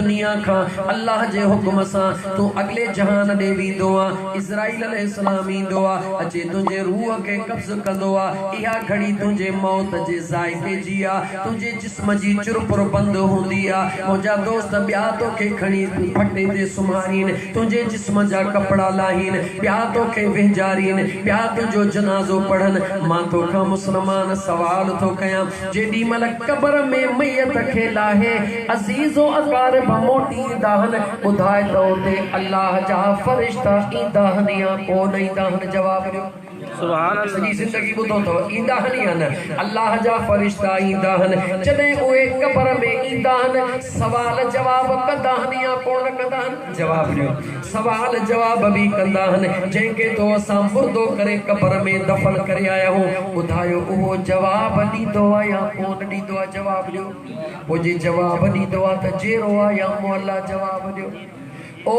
दुनिया का अल्लाह जे हुक्म सां तू अगले जहान दे वेंदो आ। इस्राईल अलैहिस्सलाम ईंदो आ, अचे तुंहिंजे रूह के कब्ज़ कंदो आ। इहा घड़ी तुंहिंजे मौत जे ज़ाइक़े जी आ, तुंहिंजे जिस्म जी चुरपुर बंद हूंदी आ। मुंहिंजा दोस्त ॿिया तोखे खणी फटे ते सुम्हारीनि, तुंहिंजे जिस्म जा कपड़ा लाहीनि, ॿिया तोखे विझारीनि, ॿिया तुंहिंजो जनाज़ो पढ़नि। मां तोखां मुस्लमान सवाल थो कयां, जेॾी महिल क़ब्र में मैयत खे लाहे अज़ीज़ो अक़ारिब मोटी ईंदा आहिनि, ॿुधाए त उते अल्लाह जा फ़रिश्ता ईंदा आहिनि या कोन ईंदा आहिनि? जवाब ॾियो। सुभान अल्लाह। सॼी ज़िंदगी ॿुधो अथव, ईंदा आहिनि या न? अल्लाह जा फ़रिश्ता ईंदा आहिनि। जॾहिं उहे क़ब्र में ईंदा आहिनि, सवाल जवाब कंदा आहिनि या कोन कंदा आहिनि? जवाब ॾियो। सवाल जवाब बि कंदा आहिनि। जंहिंखे तो असां मुर्दो करे क़ब्र में दफ़न करे आया आहियूं, ॿुधायो उहो जवाब ॾींदो आहे या कोन ॾींदो आहे? जवाब ॾियो। पोइ जे जवाब ॾींदो आहे त जहिड़ो आहे या मुअल्ला? जवाब ॾियो। ओ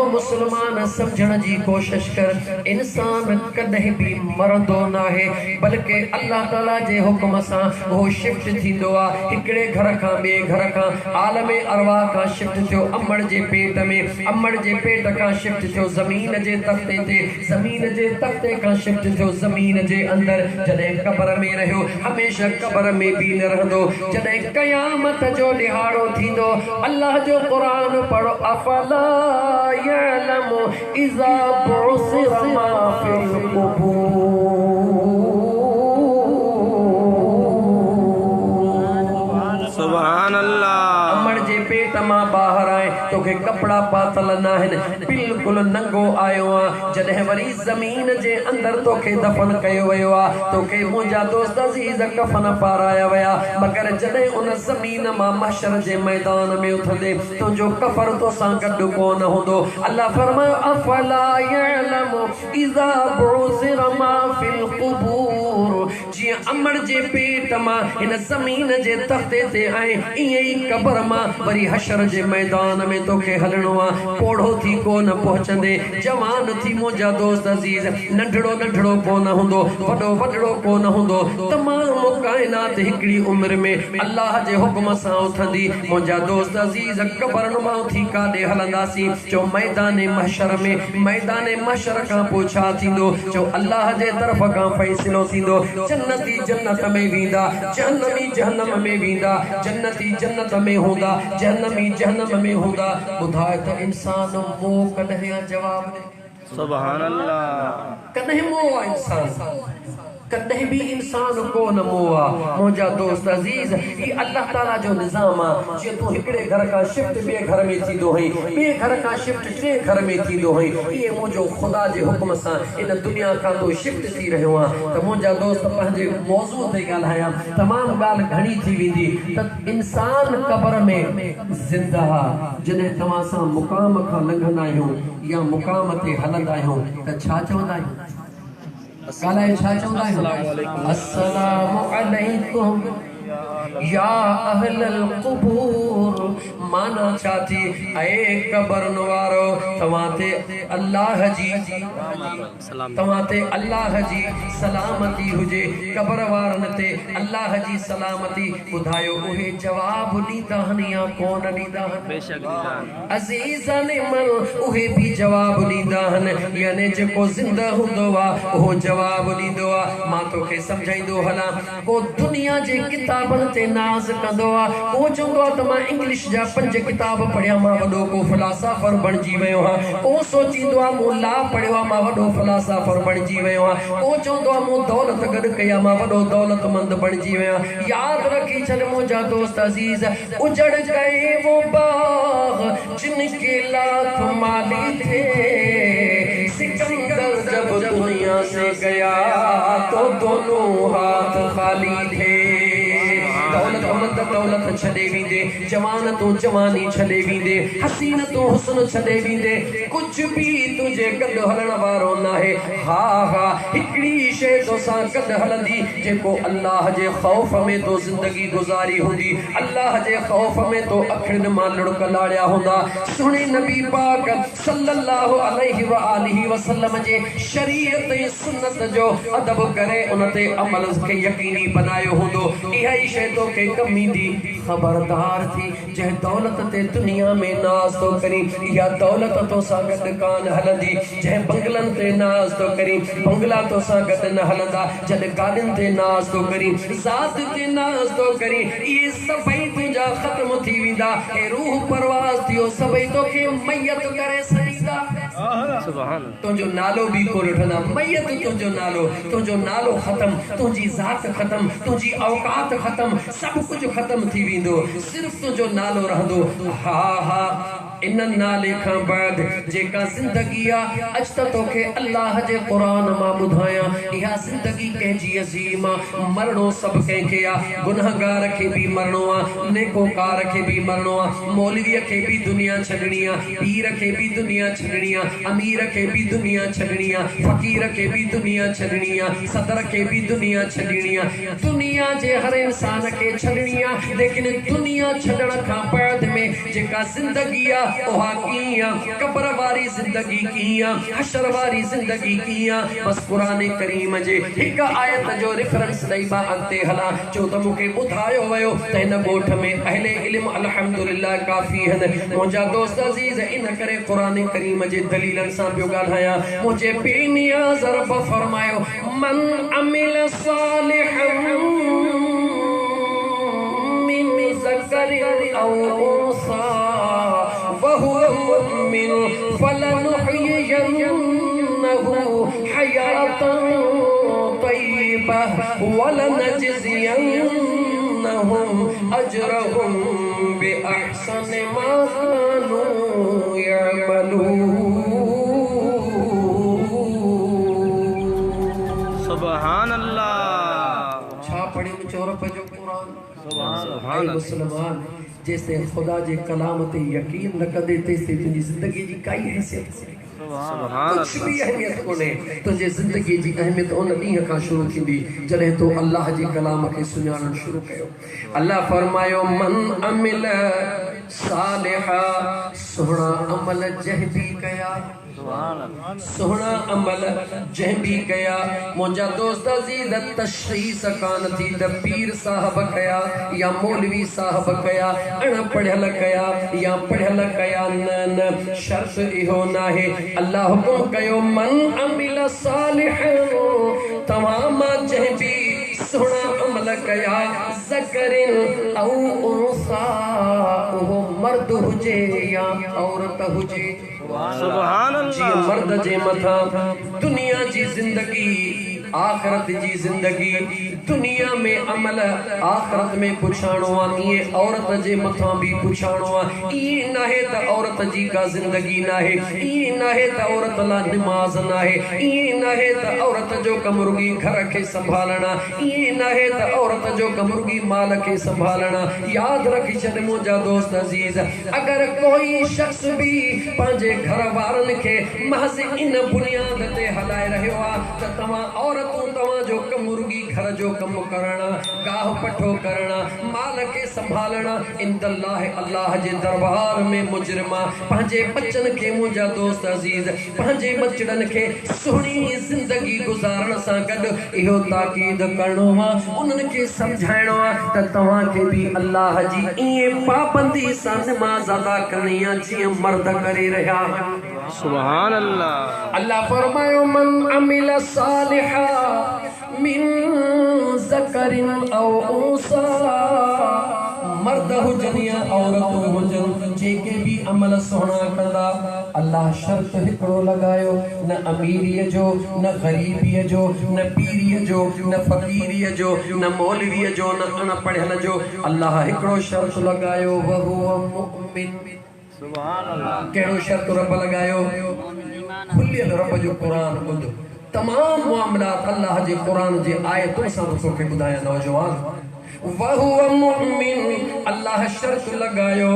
मुसलमान समझण जी कोशिश कर, इंसान कदे भी मरंदो ना है, बल्कि अल्लाह ताला जे हुक्म सां वो शिफ्ट थींदो आ। हिकड़े घर खां ॿिए घर खां आलम अरवाह खां शिफ्ट थियो अमड़ जे पेट में, अमड़ जे पेट खां शिफ्ट थियो ज़मीन जे तख्ते ते, ज़मीन जे तख्ते खां शिफ्ट थियो ज़मीन जे अंदर। जॾहिं क़ब्र में रहियो, हमेशा क़ब्र में भी न रहंदो। जॾहिं क़यामत जो ॾिहाड़ो थींदो, अल्लाह जो क़ुरान पढ़ो, अफला यअलमु इज़ा बुअसिर मा फिल क़ुबूर। सुभान अल्लाह। अमड़ जे पेट मां ॿाहिर आए, तोखे कपड़ा पातल न आहिनि, बिल्कुल नंगो आयो आ। जॾहिं वरी ज़मीन जे अंदर तोखे दफ़न कयो वियो आ, तोखे मुंहिंजा दोस्त अज़ीज़ कफ़न पाराया विया, मगर जॾहिं उन ज़मीन मां महशर जे मैदान में उथंदे तुंहिंजो कफ़र तोसां गॾु कोन हूंदो। अल्लाह फरमायो, अफला यअलमु इज़ा बुअसिर मा फिल क़ुबूर। जीअं अमड़ जे पेट मां हिन ज़मीन जे तख्ते ते आए, ईअं ई क़ब्र मां वरी हशर जे मैदान में तोखे हलणो आ। पोढ़ो थी कोन पहुचंदे, जवान थी मुंहिंजा दोस्त अज़ीज़, नंढड़ो नंढड़ो कोन हूंदो, वॾो वॾड़ो कोन हूंदो। तमामु काइनात हिकिड़ी उम्र में अल्लाह जे हुक्म सां उथंदी। मुंहिंजा दोस्त अज़ीज़, क़ब्र मां उथी काॾे हलंदासीं? चो मैदान महशर में। मैदान महशर खां पोइ छा थींदो? चो अल्लाह जे तरफ़ खां फ़ैसिलो थींदो। जन्नती जन्नत में वेंदा, जहन्नमी जहन्नम में वेंदा, जन्नती जन्नत में हूंदा, जहन्नमी जहन्नम में हूंदा। ॿुधाए त इंसान मोह कॾहिं? जवाब दे। सुभान अल्लाह। कॾहिं मोह आहे इंसान? कॾहिं भी इंसान को न मोआ। मुंहिंजा दोस्त अज़ीज़, ये अल्लाह ताला जो निज़ाम आ। जे तू हिकड़े घर का शिफ्ट ॿिए घर में थींदो है, ॿिए घर का शिफ्ट टे घर में थींदो है, ये मुंहिंजो खुदा जे हुक्म सां इन दुनिया खां तो शिफ्ट थी रहियो आ। त मुंहिंजा दोस्त पंहिंजे मौज़ू ते ॻाल्हायां, तमामु ॻाल्हि घणी थी वेंदी। त इंसान क़ब्र में ज़िंदा जॾहिं तव्हां सां मुक़ाम खां लंघंदा आहियूं या मुक़ाम ते हलंदा आहियूं त छा चवंदा आहियूं? ॻाल्हाए छा चवंदा आहियूं? अस्सलामु अलैकुम या अहलल क़ुबूर। माना छा थी? ऐ क़ब्र वारो, तव्हां ते अल्लाह जी सलामती हुजे। क़ब्र वारनि ते अल्लाह जी सलामती। ॿुधायो उहे जवाब ॾींदा आहिनि या कोन ॾींदा आहिनि? अज़ीज़ान मन, उहे भी जवाब ॾींदा आहिनि। यानी जेको ज़िंदा हूंदो आहे उहो जवाब ॾींदो आहे। मां तोखे सम्झाईंदो हलां, को दुनिया जे किताबनि ते नाज़ कंदो आहे, उहो चवंदो आहे त मां इंग्लिश जा 5 किताब पढ़िया, मां वॾो को फिलासफर बणिजी वियो आहियां। उहो सोचींदो आहे मूं ला पढ़ियो आहे, मां वॾो फिलासफर बणिजी वियो आहियां। उहो चवंदो आहे मूं दौलत गॾु कई आहे, मां वॾो दौलतमंद बणिजी वियो आहियां। यादि रखी छॾ मुंहिंजा दोस्त अज़ीज़, उजड़ गए वो बाग जिनके लाख माली थे, सिकंदर जब दुनिया से गया तो दोनों हाथ खाली थे। दौलत छॾे वेंदे, जवान तो जवानी छॾे वेंदे, हसीन तो हुस्न छॾे वेंदे, कुछ भी तुझे गॾु हलण वारो न आहे। हा हा, हिकिड़ी शइ तोसां गॾु हलंदी, जेको अल्लाह जे ख़ौफ़ में तो ज़िंदगी गुज़ारी हूंदी, अल्लाह जे ख़ौफ़ में तो अखियुनि मां लुड़क लाड़िया हूंदा। सुहिणे नबी पाक सल्लल्लाहु अलैहि व आलिहि वसल्लम जे शरीयत ऐं सुन्नत जो अदब करे उन ते अमल खे यकीनी बनायो हूंदो। इहा ई शइ तोखे कमी थींदी खबरदार थी जंहिं दौलत ते दुनिया में नाज़ तो करी या दौलत तो सा गॾु कान हलंदी जंहिं बंगलनि ते नाज़ तो करी बंगला तो सा गॾु न हलंदा जॾहिं गाॾियुनि ते नाज़ तो करी ज़ात ते नाज़ तो करी इहे सभई तुंहिंजा ख़त्म थी वेंदा ऐं रूह परवाज़ थियो सभई तोखे मैयत करे छॾींदा तुंहिंजो नालो बि को वठंदा मैयत तुंहिंजो नालो ख़त्म तुंहिंजी ज़ात ख़त्म तुंहिंजी औकात ख़त्म सभु कुझु ख़त्म थी वेंदो सिर्फ़ तुंहिंजो नालो रहंदो हा हा इन नाले खां बाद जेका ज़िंदगी आहे अॼु त तोखे अल्लाह जे क़ुरान मां ॿुधायां इहा ज़िंदगी कंहिंजी अज़ीम आहे मरणो सभु कंहिंखे आहे गुनहगार खे बि मरणो आहे नेकोकार खे बि मरणो आहे मौलवीअ खे बि दुनिया छॾणी आहे पीर खे बि दुनिया छॾणी आहे अमीर खे बि दुनिया छॾणी आहे फ़क़ीर खे बि दुनिया छॾणी आहे सदर खे बि दुनिया छॾणी आहे दुनिया जे हर इंसान खे छॾणी आहे लेकिन दुनिया छॾण खां बाद में जेका ज़िंदगी आहे ओहा कीअं कब्र वारी ज़िंदगी कीअं हशर वारी ज़िंदगी कीअं बस क़ुरान करीम जे हिक आयत जो रेफरेंस ॾेई मां अॻिते हलां छो त मूंखे ॿुधायो वियो त हिन ॻोठ में अहले इल्म अल्हम्दुलिल्लाह काफ़ी आहिनि मुंहिंजा दोस्त अज़ीज़ इन करे क़ुरान करीम जे दलीलनि सां पियो ॻाल्हायां मुंहिंजे पीउ नियाज़ रब फरमायो मन अमिल सालिहन मिन ज़करिन औ उन्सा वहुव मुमिन फलनुहयियन्नहु हयातन तय्यबह वलनजज़ियन्नहुम अजरहुम बिअहसनि मा कानू यअमलून सुभान अल्लाह छा पढ़ी चोर जो कुरान सुभान मुसलमान जैसे खुदा जे कलाम ते यकीन न कंदे तेसे तुंहिंजी ज़िंदगी जी काई हैसियत कुछ भी अहमियत कोन्हे तुंहिंजे ज़िंदगी जी अहमियत उन ॾींहं खां शुरू थींदी जॾहिं तो अल्लाह जे कलाम खे सुञाणणु शुरू कयो अल्लाह फरमायो मन अमिल सालिहा सुहिणा अमल जंहिं बि कया सुहिणा अमल जंहिं बि कया मुंहिंजा दोस्त अज़ीज़ तशख़ीस कान थी त पीर साहब कया या मौलवी साहब कया अणपढ़ियल कया या पढ़ियल कया न शर्त इहो नाहे अल्लाह हुकुम कयो मन अमिल सालिहन तमाम जंहिं बि सुहिणा अमल कया ज़करिन औ उन्सा उहो मर्द हुजे या औरत हुजे सुभान अल्लाह मर्द जे मथा दुनिया जी ज़िंदगी आखिरत जी ज़िंदगी दुनिया में अमल आखिरत में पुछाणो आहे इहे औरत जे मथां बि पुछाणो आहे इहे नाहे त औरत जी का ज़िंदगी नाहे इहे नाहे त औरत लाइ निमाज़ नाहे इहे नाहे त औरत जो कम रुॻी घर खे संभालणा इहे नाहे त औरत जो कम रुॻी माल खे संभालणा यादि रखी छॾ मुंहिंजा दोस्त अज़ीज़ अगरि कोई शख़्स बि पंहिंजे घर वारनि खे महज़ इन बुनियाद ते हलाए रहियो आहे त तव्हां औरतूं तव्हांजो कम रुॻी घर जो कम करणा गाह पठो करणा माल खे संभालणा इंदल्लाह अल्लाह जे दरबार में मुजरिमा पंहिंजे बचनि खे मुंहिंजा दोस्त अज़ीज़ पंहिंजे बचड़नि खे सुहिणी ज़िंदगी गुज़ारण सां गॾु इहो ताक़ीद करणो आहे उन्हनि खे सम्झाइणो आहे त तव्हांखे बि अल्लाह जी ईअं पाबंदी सां निमाज़ अदा करणी आहे जीअं मर्द करे रहिया सुभान अल्लाह अल्लाह फरमायो मन अमिल सालिहा मिन ज़करिन औ उन्सा मर्द हुजनि या औरत हुजनि जेके भी अमल सुहिणा कंदा अल्लाह शर्त हिकिड़ो लॻायो न अमीरीअ जो न ग़रीबीअ जो न पीरीअ जो न फ़क़ीरीअ जो न मौलवीअ जो न अणपढ़ियल जो अल्लाह हिकिड़ो शर्त लॻायो वहुव मुमिन सुभान अल्लाह कहिड़ो शर्त रब लगायो खुलियल रब जो कुरान ॿुध तमाम मामलात अल्लाह जे कुरान जे आयतुनि सां तोखे ॿुधायां नौजवान वहुव मुमिन अल्लाह शर्त लगायो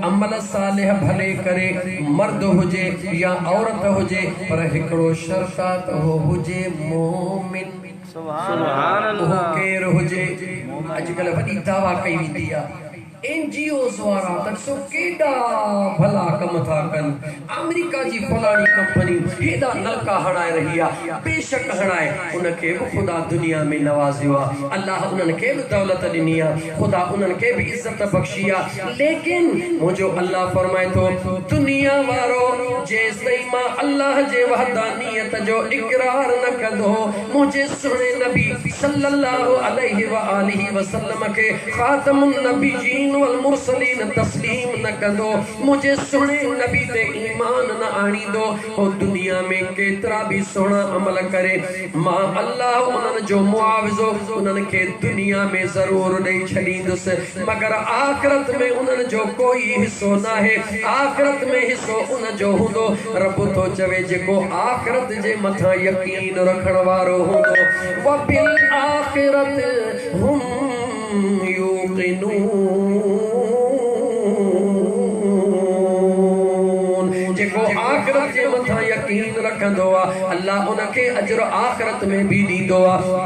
अमल सालिह भले करे मर्द हुजे या औरत हुजे पर हिकिड़ो शर्त आहे त हो हुजे मोमिन सुभान अल्लाह केर हुजे अॼुकल्ह वॾी दावा कई वेंदी आहे NGOs वारा तक सो केडा भला कम था कन अमेरिका जी फलानी कंपनी हेडा नलका हणाए रही है बेशक हणाए उनके भी खुदा दुनिया में नवाजियो अल्लाह उनके भी दौलत दिनी खुदा उनके भी इज्जत बख्शिया लेकिन मुझो अल्लाह फरमाए तो दुनिया वारो जेसई मां अल्लाह जे वहदानियत जो इकरार न कंदो मुझे सुने नबी सल्लल्लाहु अलैहि व आलिहि वसल्लम के खातमुन नबीयीन वल मुरसलीन तस्लीम न कंदो मुझे सुने नबी ते ईमान न आनी दो ओ दुनिया में केतरा भी सोना अमल करे मां अल्लाह उनन जो मुआवजो उनन के दुनिया में जरूर दे छलींदुस मगर आखिरत में उनन जो कोई हिस्सो ना है आखिरत में हिस्सो उन जो हुंदो रब तो चवे जेको आखिरत जे मथा यकीन रखण वारो हुंदो व बिल आखिरत हुम आखिरत जे मथा यकीन रखंदो अल्लाह उनके अजर आखिरत में भी दींदो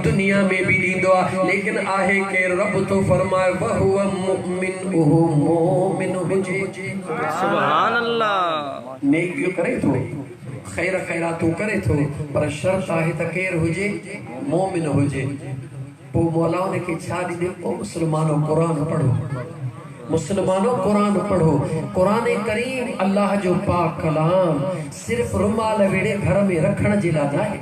दुनिया में भी दींदो लेकिन आहे के रब तो फरमाए वहुव मुमिन ओहो मोमिन हुजे सुभान अल्लाह नेकी करे तो खैर खैरातू करे तो पर शर्त आहे त केर हुजे मोमिन हुजे पो मौला ने के छा दी ओ मुसलमानो कुरान पढ़ो मुसलमानों कुरान पढ़ो कुरान करीम अल्लाह जो पाक कलाम सिर्फ रुमाल वेड़े घर में रखण जे लाइ नाहे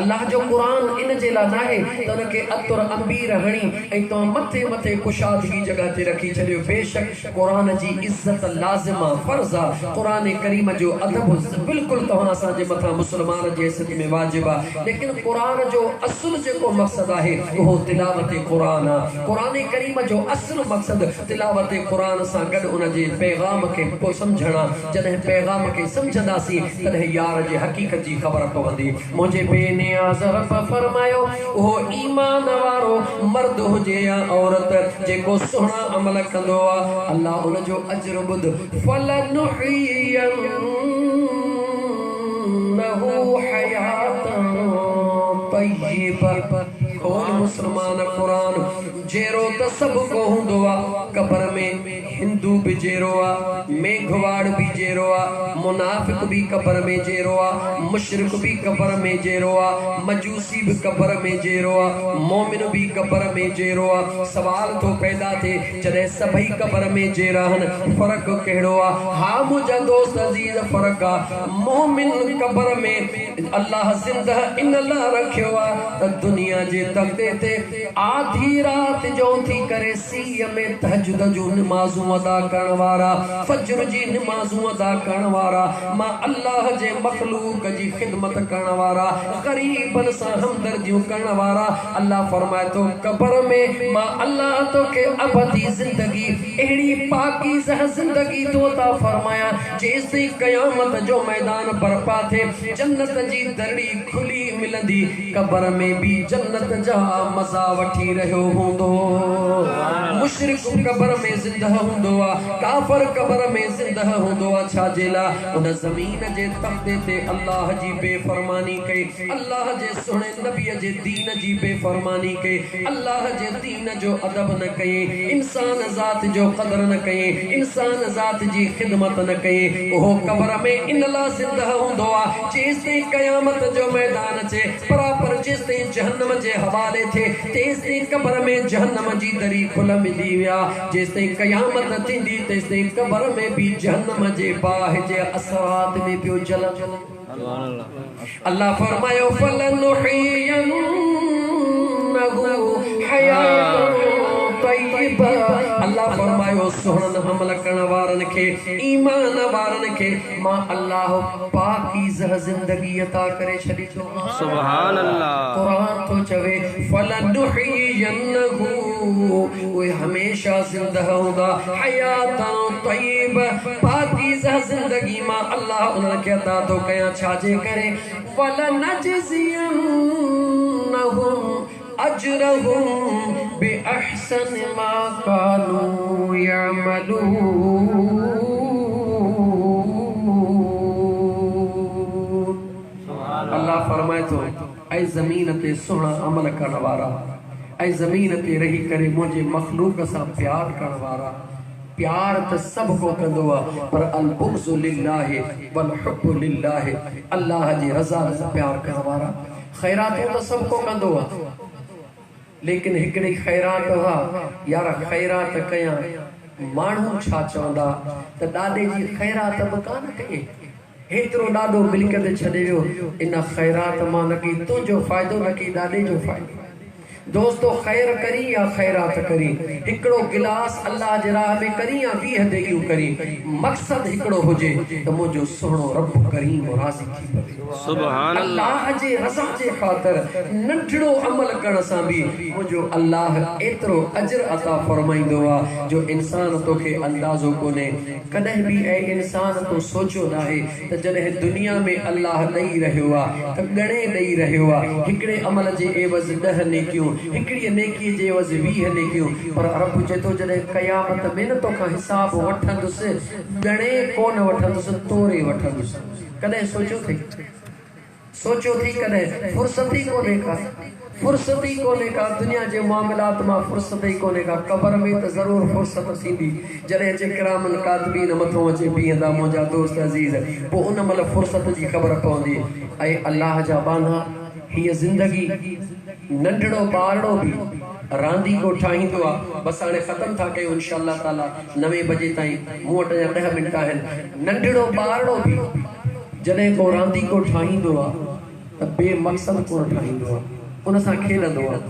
अल्लाह जो कुरान इन जे लाइ नाहे त उनके अतुर अंबीर हणी ऐं तो मथे मथे कुशादगी जगह ते रखी छॾियो बेशक कुरान जी इज्जत लाज़िमा फर्ज़ आ कुरान करीम जो अदब बिल्कुल तव्हां असां जे मथा मुसलमान जे हैसियत में वाजिब आ लेकिन कुरान जो असुल जेको मक़सद आहे उहो तिलावत कुरान आ कुरान करीम जो असुल मक़सद तिलावत कुरान सां गॾु उन जे पैगाम खे को समझणा जॾहिं पैगाम खे समझंदासीं तॾहिं यार जे हक़ीक़त जी ख़बर पवंदी मुंहिंजे बेने रब फरमायो ओ ईमान वारो मर्द हुजे या औरत जेको सुहिणा अमल कंदो आ अल्लाह उन जो अजर बुध फलनुहियन्नहु हयातन तय्यबा कौन मुसलमान कुरान जेरो त सब को हुंदो आ कब्र में हिंदू भी जेरो आ मेघवाड़ भी जेरो आ मुनाफिक भी कब्र में जेरो आ मुशरिक भी कब्र में जेरो आ मजूसी भी कब्र में जेरो आ मोमिन भी कब्र में जेरो आ सवाल तो पैदा थे जॾहिं सभई कब्र में जेरा हन फर्क कहिड़ो आ हा मुंहिंजा दोस्त अजीज फर्क आ मोमिन कब्र में अल्लाह जिंदा इन ला रखियो आ त दुनिया जे तख्ते ते आधी रात जो थी करे सीय में तहज्जुद जो नमाज़ूं अदा करण वारा फजर जी नमाज़ूं अदा करण वारा मां अल्लाह जे मखलूक जी खिदमत करण वारा गरीबन सां हमदर्दियूं करण वारा अल्लाह फरमाए तो कब्र में मां अल्लाह तो के अबदी जिंदगी एड़ी पाकीज़ा जिंदगी तो ता फरमाया जेसि क़यामत जो मैदान बर्पा थे जन्नत जी दरड़ी खुली मिलंदी कब्र में भी जन्नत जा मजा वठी रहियो हूंदो मुशरिक कब्र में जिंदा हूंदो आ काफिर कब्र में जिंदा हूंदो आ छा जेला उन ज़मीन जे तख्ते ते अल्लाह जी बेफरमानी कई अल्लाह जे सुणे नबी जे दीन जी बेफरमानी कई अल्लाह जे दीन जो अदब न कई इंसान ज़ात जो कदर न कई इंसान ज़ात जी खिदमत न कई ओहो कब्र में इन ला जिंदा हूंदो आ जेसि क़यामत जो मैदान चे बराबर जेसि जहन्नम जे हवाले थे तेसि कब्र में जहन्नम जी दरी खुल मिली विया जेसि क़यामत थींदी तेसि कब्र में भी जहन्नम जे बाहि जे असरात में पियो जलन अल्लाह फरमायो फलनुहियन्नहु हयातन तय्यबा अल्लाह फरमायो सुहणन हमल करण वारन के ईमान वारन के मां अल्लाह पाकीज़ा जिंदगी अता करे छडी तो सुभान अल्लाह कुरान तो चवे फलनुहियन्नहु वो हमेशा जिंदा होगा हयातन तय्यबा पाकीज़ा जिंदगी मां अल्लाह उनके अता तो कया छाजे करे फलनजज़ियन्नहुम अजरहुम बिअहसन मा कानू यअमलून अल्लाह फरमाए तो ऐ ज़मीन ते सुहिणा अमल करण वारा ऐं ज़मीन ते रही करे मुंहिंजे मखलूक सां प्यार करण वारा प्यार त सब को कंदो आहे पर अल बुग़्ज़ु लिल्लाहि वल हुब्बु लिल्लाहि अल्लाह जी रज़ा सां प्यार करण वारा ख़ैरातूं त सब को कंदो आहे लेकिन हिकिड़ी ख़ैरात आहे यार ख़ैरात कयां माण्हू छा चवंदा त ॾाॾे जी ख़ैरात बि कान कई हेतिरो ॾाढो मिल्कियत छॾे वियो इन ख़ैरात मां न की तुंहिंजो फ़ाइदो न की ॾाॾे जो फ़ाइदो दोस्तों खैर करी या खैरात करी हिकड़ो गिलास अल्लाह जे राह में करी या 20 देगियूं करी मकसद हिकड़ो हुजे त मुंहिंजो सुहिणो रब करीम राज़ी थी पवे सुभान अल्लाह जे रज़ा जे ख़ातिर नंढड़ो अमल करण सां भी मुंहिंजो अल्लाह एतिरो अजर अता फरमाईंदो आहे जो इंसान तोखे अंदाज़ो कोन्हे कॾहिं बि ऐं इंसान तो सोचियो नाहे त जॾहिं दुनिया में अल्लाह ॾेई रहियो आहे त घणे ॾेई रहियो आहे हिकड़े अमल जे एवज़ 10 नेकियूं हिकड़ी नेकी जे एवज़ 20 नेकियूं पर रब चेतो जॾहिं क़यामत में न तोखां हिसाब वठंदुसि घणे कोन वठंदुसि तोरे वठंदुसि कॾहिं सोचो थी कॾहिं फुर्सत ही कोने का दुनिया जे मामलात मां फुर्सत ही कोने का कब्र में त ज़रूर फुर्सत थींदी जॾहिं जे किरामन कातिबीन मथों अचे बीहंदा मुंहिंजा दोस्त अज़ीज़ पोइ उन महिल फुर्सत जी ख़बर पवंदी ऐं अल्लाह जा बाना हीअ ज़िंदगी नंढड़ो ॿारड़ो भी रांदी को ठाहींदो आहे बस हाणे ख़त्म था कयूं इंशाअल्लाह ताला 9 बजे ताईं मूं वटि अञा 10 मिंट आहिनि नंढड़ो ॿारड़ो भी जॾहिं को रांदी को ठाहींदो आहे त बेमक़सद कोन ठाहींदो आहे उन सां खेलंदो आहे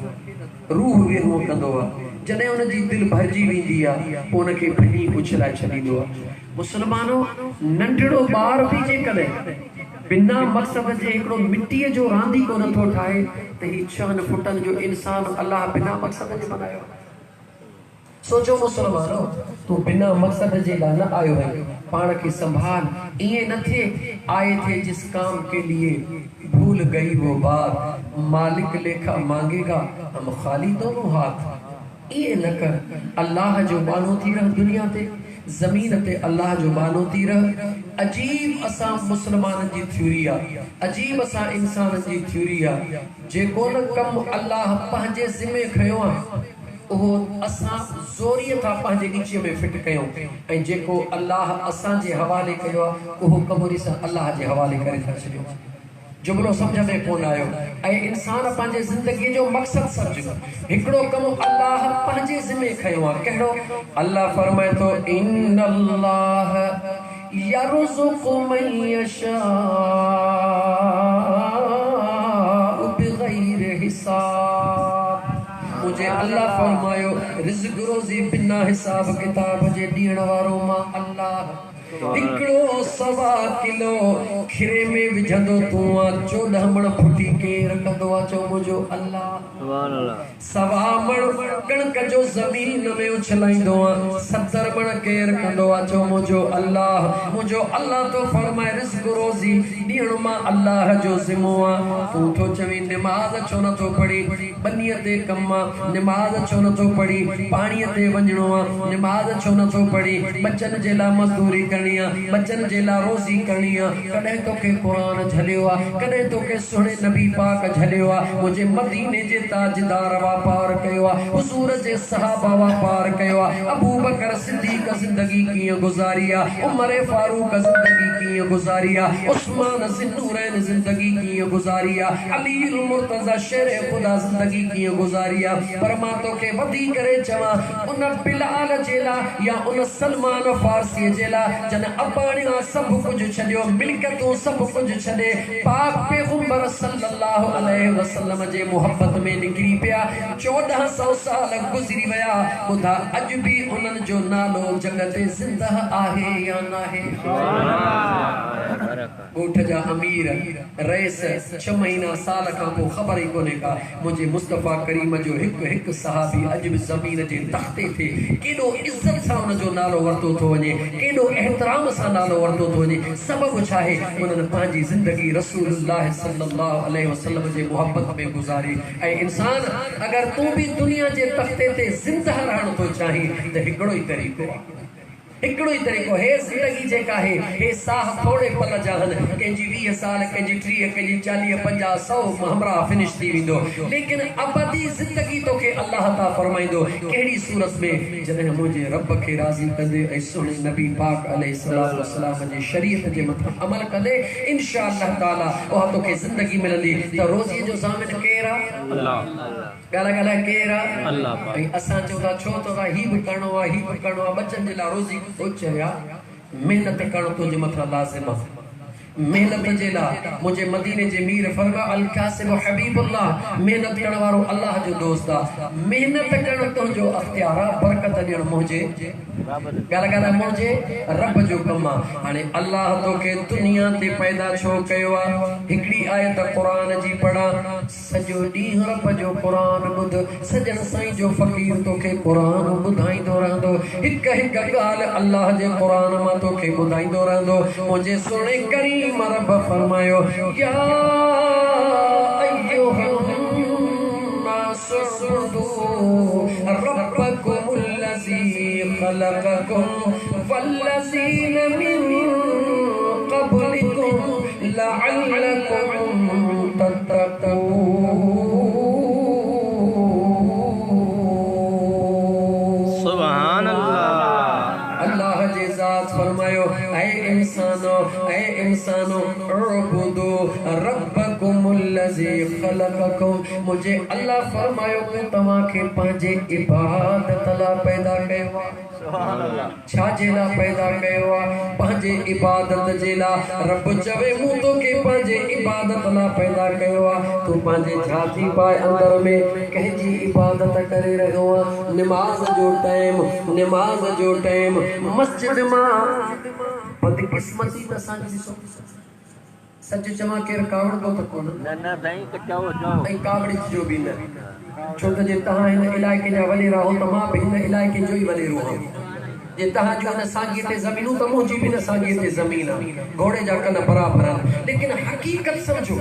रूह वेहो कंदो आहे जॾहिं उन जी दिलि भरिजी वेंदी आहे पोइ उनखे भॼी उछलाए छॾींदो आहे मुस्लमानो नंढड़ो ॿार भी जेकॾहिं बिना मकसद जे हिकड़ो मिट्टीअ जो रांदी को नथो ठाहे त ही 6 फुटनि जो इंसान अल्लाह बिना मकसद जे बनायो सोचो मुसलमानो तू बिना मकसद जे लाइ न आयो है पाण खे संभाल इए न थे आए थे जिस काम के लिए भूल गई वो बात मालिक लेखा मांगेगा हम खाली दोनों हाथ इए न कर अल्लाह जो बानो थी रह दुनिया ते ज़मीन ते अल्लाह जो बानो थी रह अजीब असां मुसलमान जी थ्योरी आहे अजीब असां इंसान जी थ्योरी आहे जेको न कम अल्लाह पंहिंजे ज़िम्मे खयो आहे उहो असां ज़ोरीअ था पंहिंजे नीचे में फिट कयूं ऐं जेको अल्लाह असां जे हवाले कयो आहे उहो कबूरी सां अल्लाह जे हवाले करे था छॾियूं जुमलो समझ में कोन आयो ऐं इंसान पंहिंजे ज़िंदगी जो मकसद समझो हिकड़ो कम अल्लाह पंहिंजे ज़िम्मे खयो आहे कहिड़ो अल्लाह फरमाए थो इन्नल्लाह यरज़ुक़ु मन यशाअ बिग़ैरि हिसाब मुझे अल्लाह फरमायो रिज़्क़ रोज़ी बिना हिसाब किताब जे ॾियण वारो मां अल्लाह हिकड़ो 1.25 किलो खीरे में विझंदो तू 14 मण फुटी केर कंदो आहे चो मुंहिंजो अल्लाह सुभान अल्लाह 1.25 मण कणक जो ज़मीन में उछलाईंदो आहे 70 मण केर कंदो आहे चो मुंहिंजो अल्लाह तो फरमाए रिज़्क़ रोज़ी ॾियण मां अल्लाह जो ज़िम्मो आहे तू तो चवी नमाज़ छो नथो पढ़ी बनीअ ते कम नमाज़ छो नथो पढ़ी पाणीअ ते वञणो आहे नमाज़ छो नथो पढ़ी बच्चन जे लाइ मज़दूरी बच्चन जे लाइ रोज़ी करणी आहे कॾहिं तोखे क़ुरान झलियो आहे कॾहिं तोखे सुहिणे नबी पाक झलियो आहे मुंहिंजे मदीने जे ताजदार वापार कयो आहे हुज़ूर जे सहाबा वापार कयो आहे अबू बकर सिद्दीक़ ज़िंदगी कीअं गुज़ारी आहे उमर फारूक ज़िंदगी कीअं गुज़ारी आहे उस्मान ज़िन्नूरैन ज़िंदगी कीअं गुज़ारी आहे अमीर मुर्तज़ा शेर ख़ुदा ज़िंदगी कीअं गुज़ारी आहे पर मां तोखे वधी करे चवां उन बिलाल जे लाइ या उन सलमान फारसी जे लाइ जन अबाणिया सब कुछ छडियो मिलकतों सब कुछ छडे पाक पैगंबर सल्लल्लाहु अलैहि वसल्लम जे मोहब्बत में निकरी पिया 1400 साल गुजरी वया बुधा अज भी उनन जो नालो जगत जिंदा आहे या नाहे गोठ जा अमीर रईस 6 महीना साल का को खबर ही कोने का मुझे मुस्तफा करीम जो एक सहाबी अज भी जमीन जे तख्ते थे केडो इज्जत सा उन जो नालो वरतो तो वने केडो एहतराम सा नालो वरतो तो वने सबब छाहे उनन पांजी जिंदगी रसूलुल्लाह सल्लल्लाहु अलैहि वसल्लम जे मोहब्बत में गुजारी ए इंसान अगर तू भी दुनिया जे तख्ते ते जिंदा रहण तो चाही त हिकड़ो ही तरीको हिकिड़ो ई तरीक़ो हे ज़िंदगी जेका है हे साह थोड़े पल जा आहिनि कंहिंजी 20 साल कंहिंजी 30 कंहिंजी 40 50 100 हमरा फिनिश थी वेंदो लेकिन अबदी ज़िंदगी तोखे अल्लाह ताला फरमाईंदो कहिड़ी सूरत में जॾहिं मुंहिंजे रब खे राज़ी कंदे ऐं सुहिणे नबी पाक अलैहिस्सलातु वस्सलाम जे शरीयत जे मथां अमल कंदे इंशाअल्लाह ताला उहा तोखे ज़िंदगी मिलंदी त रोज़ीअ जो ज़ामिन केरु आहे अल्लाह गाला केरु आहे अल्लाह ऐं असां चऊं था छो त ही बि करिणो आहे ही बि करिणो आहे बचनि जे लाइ रोज़ी चया मेहनत करणु तुंहिंजे मथां लाज़िम आहे मेहनत जे लाइ मुझे मदीने जे मीर फरमा अल कासिब हबीबुल्लाह मेहनत करण वारो अल्लाह जो दोस्त आहे मेहनत करण तुंहिंजो अख्तियार आहे बरकत ॾियण मुंहिंजे गाला मुंहिंजे रब जो कमु आहे हाणे अल्लाह तोखे दुनिया ते पैदा छो कयो आहे हिकिड़ी आयत क़ुरान जी पढ़ा सॼो ॾींहुं रब जो क़ुरान ॿुध सजण साईं जो फ़क़ीर तोखे क़ुरान ॿुधाईंदो रहंदो हिक हिक ॻाल्हि अल्लाह जे क़ुरान मां तोखे ॿुधाईंदो रहंदो मुंहिंजे सुहिणे करीम रब फरमायो या अय्युहन्नास उ'बुदू रब्बकुमुल्लज़ी खलक़कुम वल्लज़ीन मिन क़ब्लिकुम लअल्लकुम तत्तक़ून सुभान अल्लाह जे ज़ात फरमायो ऐ इंसानो उ'बुदू रब्बकुमुल्लज़ी खलक़कुम मुझे अल्लाह फरमायो कि तव्हां खे पंहिंजे इबादत लाइ पैदा कयो आहे सुभान अल्लाह छा जे लाइ पैदा कयो आहे पंहिंजे इबादत जे लाइ रब चवे मूं तोखे पंहिंजे इबादत लाइ पैदा कयो आहे तूं पंहिंजे झाती पाए अंदर में कंहिंजी इबादत करे रहियो आहे निमाज़ जो टाइम मस्जिद मां बदकिस्मती त असांजी ॾिसो सच चवां केरु कावड़ो त कोन न साईं त चओ ऐं कावड़ी जो बि न छो त जे तव्हां हिन इलाइक़े जा वॾेरा हो त मां बि हिन इलाइक़े जो ई वॾेरो आहियां जे तव्हां जो हिन साॻीअ ते ज़मीनूं त मुंहिंजी बि हिन साॻीअ ते ज़मीन आहे घोड़े जा कन बराबरि आहिनि लेकिन हक़ीक़त सम्झो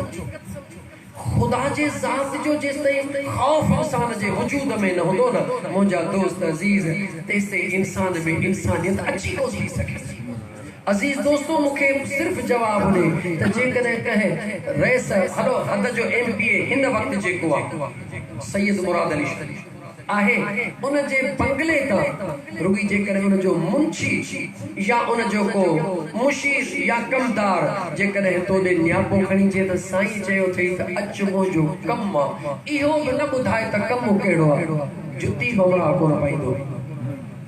खुदा जे ज़ात जो जेसिताईं ख़ौफ़ इंसान जे वजूद में न हूंदो न मुंहिंजा दोस्त अज़ीज़ तेसिताईं इंसान में इंसानियत अची कोन थी सघे अजीज दोस्तों मुखे सिर्फ जवाब ॾे त जेकॾहिं कंहिं रईस हलो हद जो MPA हिन वक़्तु जेको आहे सैयद मुराद अली आहे उन जे बंगले तां रुगी जेकॾहिं उन जो मुंशी या उन जो को मुशीर या कमदार जेकॾहिं तोॾे नियापो खणी जे त साईं चयो अथई त अचु मुंहिंजो कमु आहे इहो बि न ॿुधाए त कमु कहिड़ो आहे जुती बमरा कोन पाईंदो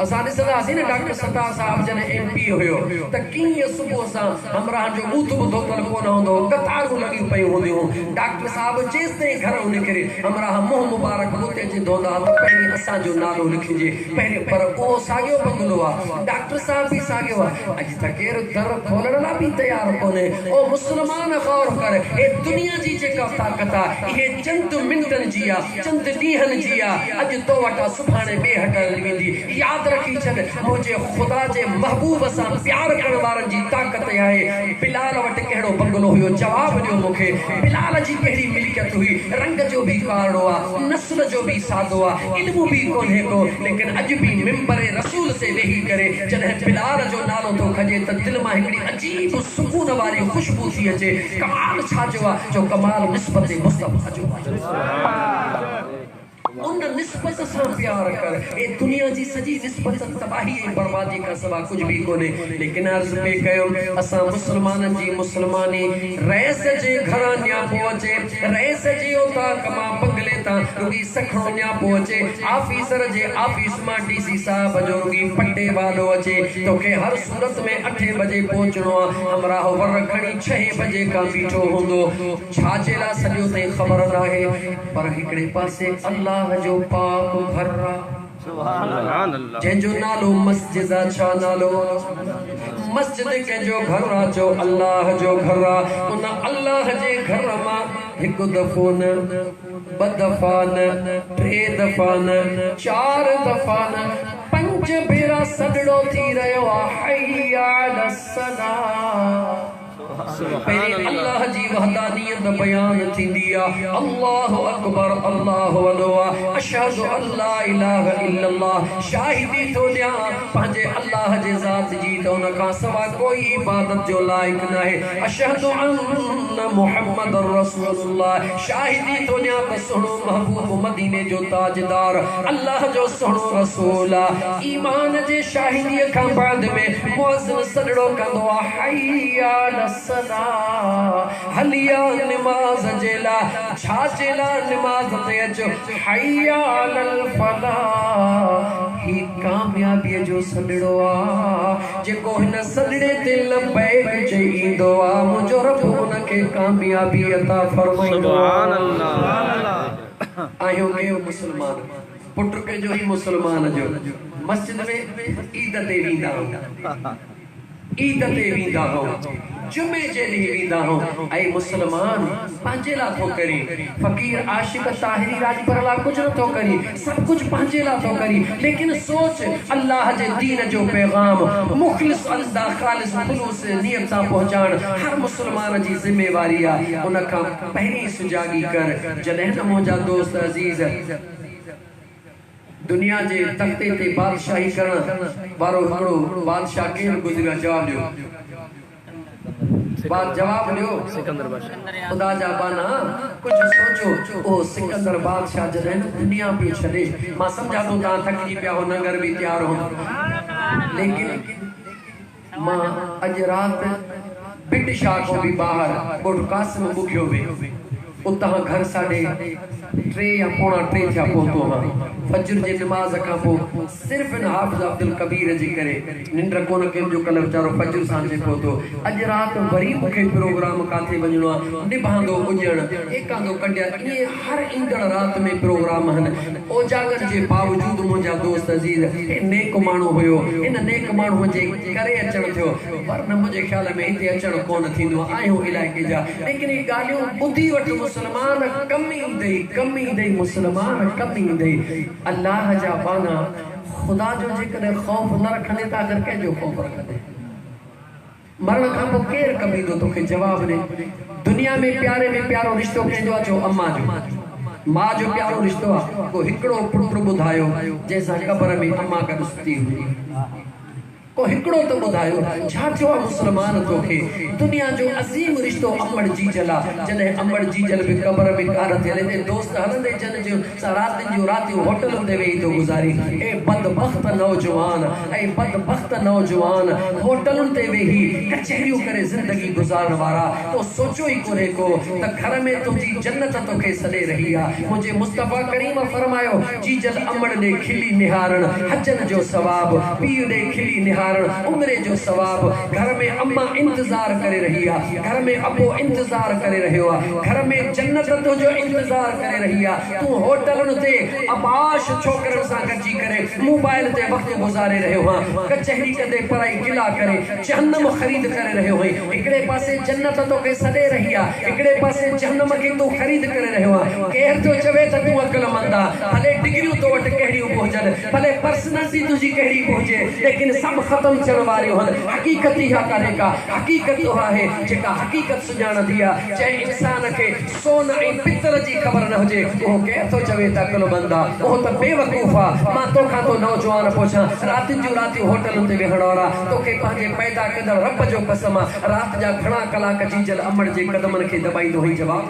असां ॾिसंदासीं न डॉक्टर सत्तार साहब जॾहिं MP हुयो त कीअं सुबुह सां हमराह जो बूथ ॿुधो तल कोन हूंदो कतारूं लॻियूं पियूं हूंदियूं डॉक्टर साहब जेसिताईं घर निकिरे हमराह मुंहुं मुबारक बूते ते धोंदा त पहिरीं असांजो नालो लिखिजे पहिरीं पर उहो साॻियो बंगलो आहे डॉक्टर साहब बि साॻियो आहे अॼु त केरु दर खोलण लाइ बि तयारु कोन्हे ओ मुस्लमान गौर कर हे दुनिया जी जेका ताक़त आहे इहे चंद मिंटनि जी आहे चंद ॾींहंनि जी आहे अॼु तो वटां सुभाणे ॿिए हट हली वेंदी यादि रखी छॾ मुझे खुदा जे महबूब सां प्यार करण वारनि जी ताक़त आहे बिलाल वटि कहिड़ो बंगलो हुयो जवाब ॾियो मूंखे बिलाल जी कहिड़ी मिल्कियत हुई रंग जो बि कारो आहे नस्ल जो बि सादो आहे इल्मु बि कोन्हे को लेकिन अॼु बि मिंबरे रसूल से वेही करे जॾहिं बिलाल जो नालो थो खजे त दिलि मां हिकिड़ी अजीब सुकून वारी ख़ुशबू थी अचे कमाल छा जो आहे जो कमाल निस्बत मुस्तफ़ा जो आहे उन निस्बत से प्यार कर ए दुनिया जी सजी निस्बत तबाही ए बर्बादी का सवा कुछ भी कोने लेकिन अर्ज पे कयो असा मुसलमानन जी मुसलमानी रईस जे घरा न्या पहुंचे रईस जी ओता कमा बंगले ता रुगी सखणो न्या पहुंचे ऑफिसर जे ऑफिस मा DC साहब जो रुगी पट्टे वालो अचे तोके हर सूरत में 8 बजे पहुंचणो हमरा वर खणी 6 बजे का बीठो होंदो छाजेला सॼो ते खबर नाहे पर हिकड़े पासे अल्लाह जो पाक घर सुभान अल्लाह जंहिंजो नालो मस्जिद छा नालो मस्जिद के जो घर जो अल्लाह जो घर उन अल्लाह जे घर मां हिकु दफ़ो न ॿ दफ़ा न 3 दफ़ा न 4 दफ़ा न 5 भेरा सॾड़ो थी रहियो आहे हय्या अलस्सलाह पहिरीं अल्लाह जी वहदानियत बयान थींदी आहे। अल्लाहु अकबर, अल्लाहु अकबर, अशहदु अल्ला इलाहा इल्लल्लाह। शाहिदी थो ॾियां पंहिंजे अल्लाह जे ज़ात जी त उन खां सवाइ कोई इबादत जो लाइक़ न आहे। अशहदु अन्न मुहम्मद रसूलुल्लाह। शाहिदी थो ॾियां त सुहिणो महबूब मदीने जो ताजदार अल्लाह जो सुहिणो रसूल आहे। ईमान जे शाहिदीअ खां बाद में मुअज़्ज़िन सॾड़ो कंदो आहे, हय्या अलस्सलाह, हलिया निमाज़ जे लाइ। छा जे लाइ निमाज़ ते अचो? हय्या अलल फलाह। ही कामयाबीअ जो सॾड़ो आहे। जेको हिन सॾड़े ते लबैक चई ईंदो आहे, मुंहिंजो रब हुनखे कामयाबी अता फरमाईंदो आहे। आहियो के मुस्लमान, पुट के जो ही मुस्लमान जो मस्जिद में ईद ते वेंदा हो, ईद ते वेंदा हो, जुमे जे ॾींहुं वेंदा हो। ऐं मुस्लमान पंहिंजे लाइ थो करी, फ़कीर आशिक़ ताहिरी राजपर लाइ कुझु नथो करी, सभु कुझु पंहिंजे लाइ थो करी। लेकिन सोच अल्लाह जे दीन जो पैगाम मुख़लिस अंदा ख़ालिस ख़ुलूस नियत सां पहुचाइण हर मुस्लमान जी ज़िम्मेवारी आहे। उन खां पहिरीं सुजागी कर। जॾहिं न मुंहिंजा दोस्त अज़ीज़ दुनिया जे तख़्ते ते बादशाही करण वारो हिकिड़ो बादशाह केरु गुज़रियो? जवाब ॾियो, जवाब ॾियो। सिकंदर बादशाह। खुदा जा बाना कुझु सोचो। ओ सिकंदर बादशाह जॾहिं दुनिया पियो छॾे, मां सम्झां थो तव्हां थकिजी पिया हो, नंगर बि तयारु हो, लेकिन मां अॼु राति बिट शाह खां बि ॿाहिरि ॻोठ कासिम बुखियो वियो। उतां घर 3:30 या 2:45 थिया पहुतो हां। फजर जे नमाज़ खां पोइ सिर्फ़ इन हाफ़िज़ अब्दुल कबीर जी करे निंड कोन कंहिंजो कल्ह वीचारो फजर सां अचे पहुतो। अॼु राति वरी मूंखे प्रोग्राम काथे वञिणो आहे, निभांदो उजण एकांदो कढिया। ईअं हर ईंदड़ राति में प्रोग्राम आहिनि। ओजागर जे बावजूदि मुंहिंजा दोस्त अज़ीज़, नेक माण्हू हुयो, इन नेक माण्हू जे करे अचणु थियो, पर न मुंहिंजे ख़्याल में हिते अचणु कोन थींदो। आहियूं इलाइक़े जा, लेकिन इहे ॻाल्हियूं ॿुधी वठि मुस्लमान, कम ईंदई मुस्लमान, कम ईंदई। अल्लाह जा बाना खुदा जो जेकॾहिं ख़ौफ़ न रखंदे त अगरि कंहिंजो ख़ौफ़ रखंदे? मरण खां पोइ केरु कम ईंदो? तोखे जवाब ॾे। दुनिया में प्यारे में प्यारो रिश्तो कंहिंजो आहे? जो अम्मा जो, मां जो प्यारो रिश्तो आहे। को हिकिड़ो पुटु ॿुधायो जंहिंसां क़बर में अम्मा गॾु सुती हुई? को हिकिड़ो त ॿुधायो। छा थियो आहे मुस्लमान तोखे? दुनिया जो अज़ीम रिश्तो अमड़ जीजल आहे। जॾहिं अमड़ जीजल बि क़बर में कार थियल ते दोस्त हलंदे जन जो रातिनि जूं रातियूं होटलुनि ते वेही थो गुज़ारी। ए बदबख़्त नौजवान, ऐं बदबख़्त नौजवान होटलुनि ते वेही कचहरियूं करे ज़िंदगी गुज़ारण वारा, तो सोचो ई कोन्हे को त घर में तुंहिंजी जन्नत तोखे सॾे रही आहे। मुंहिंजे मुस्तफ़ा करीम फरमायो, जीजल अमड़ ॾे खिली निहारण हजन जो सवाबु, पीउ ॾे खिली निहारण उम्रे जो सवाब। घर में अम्मा इंतजार करे रही है, घर में अबो इंतजार करे रहियो आहे, घर में जन्नत तुंहिंजो इंतजार करे रही आहे। तू होटलुनि ते अबाश छोकरनि सां गॾिजी करे मोबाइल ते वक़्तु गुज़ारे रहियो आहे, कचहरी कंदे पढ़ाई किला करे जहन्नम ख़रीद करे रहियो आहे। हिकिड़े पासे जन्नत तोखे सॾे रही आहे, हिकिड़े पासे जहन्नम खे तू ख़रीद करे रहियो आहे। केरु थो चवे त तूं अक़लमंद आहे? भले डिग्रियूं तो वटि कहिड़ियूं बि हुजनि, भले पर्सनैलिटी तुंहिंजी कहिड़ी बि हुजे, लेकिन सभु ख़त्म थियण वारियूं आहिनि। हक़ीक़त इहा कान्हे का, हक़ीक़त उहा आहे जेका हक़ीक़त सुञाणंदी आहे। जंहिं इंसान खे सोन ऐं पितल जी ख़बर न हुजे, उहो केरु थो चवे त अक़लमंद आहे? उहो त बेवकूफ़ आहे। मां तोखां तो नौजवान पुछां, रातिनि जूं रातियूं होटलुनि ते वेहण वारा, तोखे पंहिंजे पैदा कंदड़ रब जो कसम आहे, राति जा घणा कलाक जीजल अमड़ जे कदमनि खे दॿाईंदो हुई? जवाब।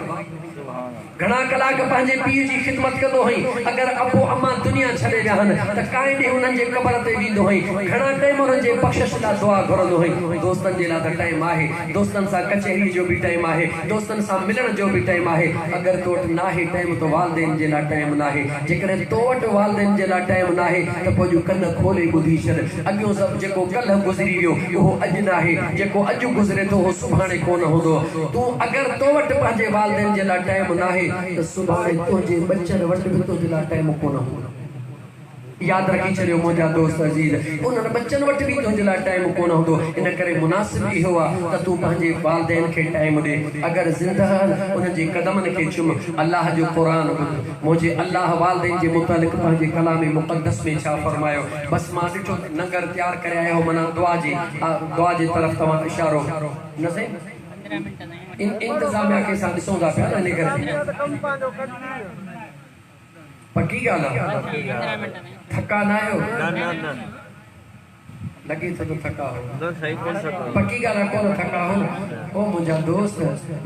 घणा कलाक पंहिंजे पीउ जी ख़िदमत कंदो हुई। अगरि अबो अम्मा दुनिया छॾे विया आहिनि त काई ॾींहुं हुननि जे क़बर ते वेंदो हुई, घणा टाइम हुननि जे बख़्शिश लाइ दुआ घुरंदो हुई। दोस्तनि जे लाइ त टाइम आहे, दोस्तनि सां कचहरी जो बि टाइम आहे, दोस्तनि सां मिलण जो बि टाइम आहे। अगरि तो वटि नाहे टाइम त वालदेन जे लाइ टाइम नाहे। जेकॾहिं तो वटि वालदेन जे लाइ टाइम नाहे त पोइ जूं कन खोले ॿुधी छॾ। अॻियो सभु जेको कल्ह गुज़री वियो उहो अॼु नाहे, जेको अॼु गुज़रे थो उहो सुभाणे कोन हूंदो। तूं अगरि तो वटि पंहिंजे वालदेन जे लाइ टाइम नाहे त सुभाणे तुंहिंजे बचनि वटि बि तुंहिंजे लाइ टाइम कोन हूंदो। यादि रखी छॾियो मुंहिंजा दोस्त अज़ीज़, उन्हनि बचनि वटि बि तुंहिंजे लाइ टाइम कोन हूंदो। इन करे मुनासिब इहो आहे त तूं पंहिंजे वालदेन खे टाइम ॾे। अगरि ज़िंदह उन्हनि जे कदमनि खे चुम। अल्लाह जो क़ुरान ॿुध, मुंहिंजे अल्लाह वालदेन जे मुतालिक़ पंहिंजे कलाम मुक़द्दस में छा फरमायो। बसि मां ॾिठो नंगर तयारु करे आयो, माना दुआ जे तरफ़ तव्हां इशारो न सही इंतजामिया के साथ सौदा पे ना निकल पक्की गाल थका ना आयो लगी तो थका हो पक्की गाल को थका हो ओ मुझा दोस्त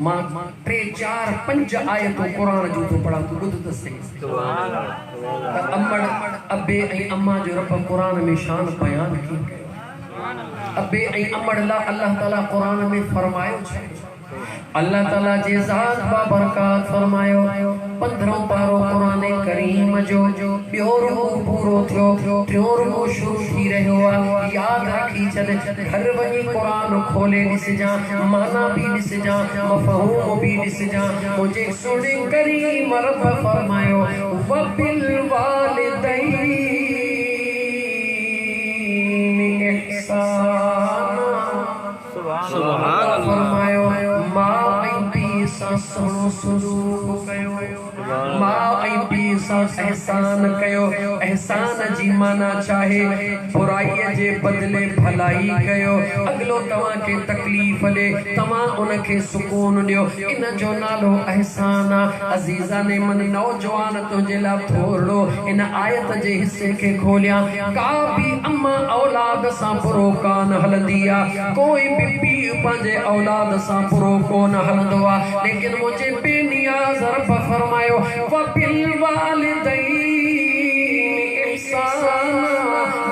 मां 3 4 5 आयतों कुरान जो तो पढ़ा तू बुध दसे अम्मड़ अबे ऐं अम्मा जो रब कुरान में शान बयान की अबे ऐं अम्मड़ ला अल्लाह ताला कुरान में फरमायो छे अल्लाह ताला जे ज़ात बाबरकात फरमायो 15 पारो कुरान करीम जो बियो रुगो पूरो थियो टियों रुगो शुरू थी रहियो आ याद रखी छॾ घर वञी कुरान खोले ॾिसजा माना भी ॾिसजा मफ़हूम भी ॾिसजा मुझे सुने करीम रब फरमायो वबिल वालिदैन ihsana सुभान अल्लाह फरमायो मां ऐं पीउ सां सुहिणो सलूक कयो मां ऐं पीउ सां एहसान कयो एहसान जी माना चाहे बुराईअ जे बदले भलाई कयो अगलो तव्हां खे तकलीफ़ ॾे तव्हां उन खे सुकून ॾियो इन जो नालो एहसान आहे अज़ीज़ा ने मन नौजवान तुंहिंजे लाइ थोरो इन आयत जे हिसे खे खोलिया का बि अम्मा औलाद सां बुरो कान हलंदी आहे कोई भी पीउ पंहिंजे औलाद सां बुरो कोन हलंदो आहे लेकिन मुझे बेनियाज़ रब फरमायो वबिल वालिदैन ihsana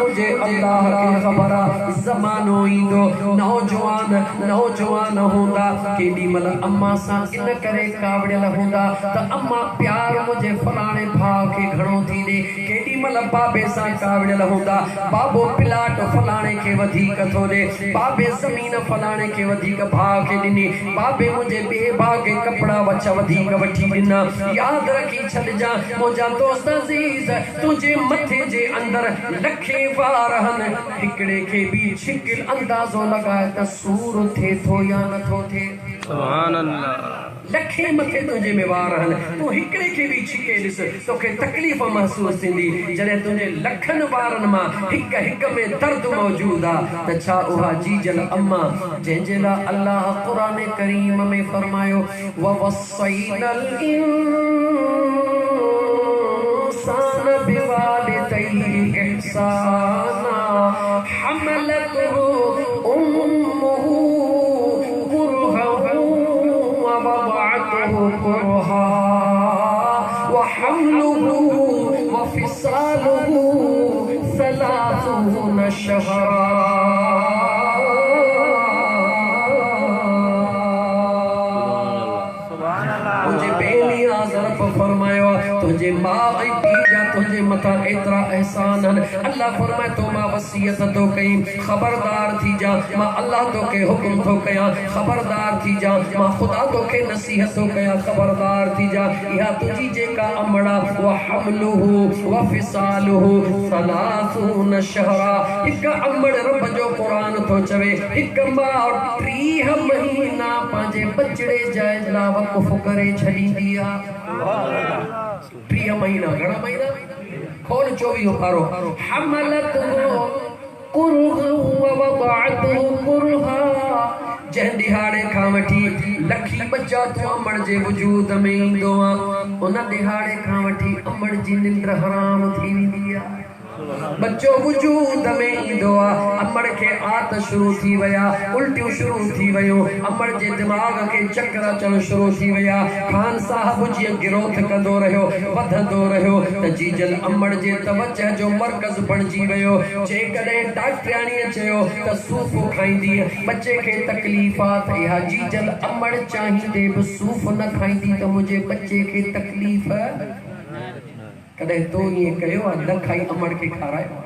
मुझे अल्लाह की खबर आहे ज़मानो ईंदो नौजवान हूंदा केॾी महिल अम्मा सां इन करे कावड़ियल हूंदा त अम्मा प्यार मुझे फलाणे भाउ खे घणो थी ॾे केॾी महिल बाबे सां कावड़ियल हूंदा बाबो प्लाट फलाणे खे वधीक थो ॾे बाबे ज़मीन फलाणे खे वधीक भाउ खे ॾिनी बाबे मुंहिंजे ॿिए भाउ खे कपिड़ा वछ वधीक वठी ॾिना यादि रखी छॾिजां मुंहिंजा दोस्त अज़ीज़ तुंहिंजे मथे जे अंदरि लखे वार आहिनि हिकिड़े खे बि शिकिल अंदाज़ो लॻाए त सूर थिए थो या नथो थिए सुभान अल्लाह लखे मथे तुंहिंजे में वार आहिनि तूं हिकिड़े खे बि छिके ॾिस तोखे तकलीफ़ महसूसु थींदी जॾहिं तुंहिंजे लखनि वारनि मां हिक हिक में दर्द मौजूदु आहे त छा उहा जीजल अम्मा जंहिंजे लाइ अल्लाह क़ुरान करीम में फरमायो ववस्सैनल इंसान बिवालिदैहि ihsana हमलतहु उम्मुहु कुरहन व वदअतहु कुरहा व हम्लुहु व फिसालुहु 30 शहरा मुझे बेनियाज़ रब फरमायो तुझे मां ऐं पीउ जा तुझे मथा एतिरा एहसान आहिनि अल्लाह फरमाए तो मां वसीयत थो कई ख़बरदार थी जा मां अल्लाह तोखे हुकुम थो कयां ख़बरदार थी जा मां ख़ुदा तोखे नसीहत थो कयां ख़बरदार थी जा इहा तुंहिंजी जेका अमड़ा व हमलुहु व फिसालुहु 30 शहरा हिक अमड़ रब जो क़ुरान थो चवे हिक मां 30 महीना पंहिंजे बचड़े जाए लाइ वक़फ़ करे छॾींदी आहे 30 महीना घणा महीना खोल 24 पारो हमलतहु कुरहा व वदअतहु कुरहा जंहिं दिहाड़े खां वठी लखी बच्चा तूं अमड़ जे वजूद में ईंदो आहे उन दिहाड़े खां वठी अमड़ जी निंड हराम थी वेंदी आहे बच्चो वजूद में ईंदो आहे अमड़ खे आत शुरू थी विया उल्टियूं शुरू थी वियूं अमड़ जे दिमाग़ खे चक्कर अचणु शुरू थी विया ख़ान साहब जीअं गिरोथ कंदो रहियो वधंदो रहियो त जीजल अमड़ जे तवजह जो मर्कज़ बणिजी वियो जेकॾहिं डॉक्टराणीअ चयो त सूफ़ खाईंदी बच्चे खे तकलीफ़ आहे त इहा जीजल अमड़ चाहींदे बि सूफ़ न खाईंदी त मुंहिंजे बच्चे खे तकलीफ़ कॾहिं तो ईअं कयो आहे न खाई अमड़ खे खारायो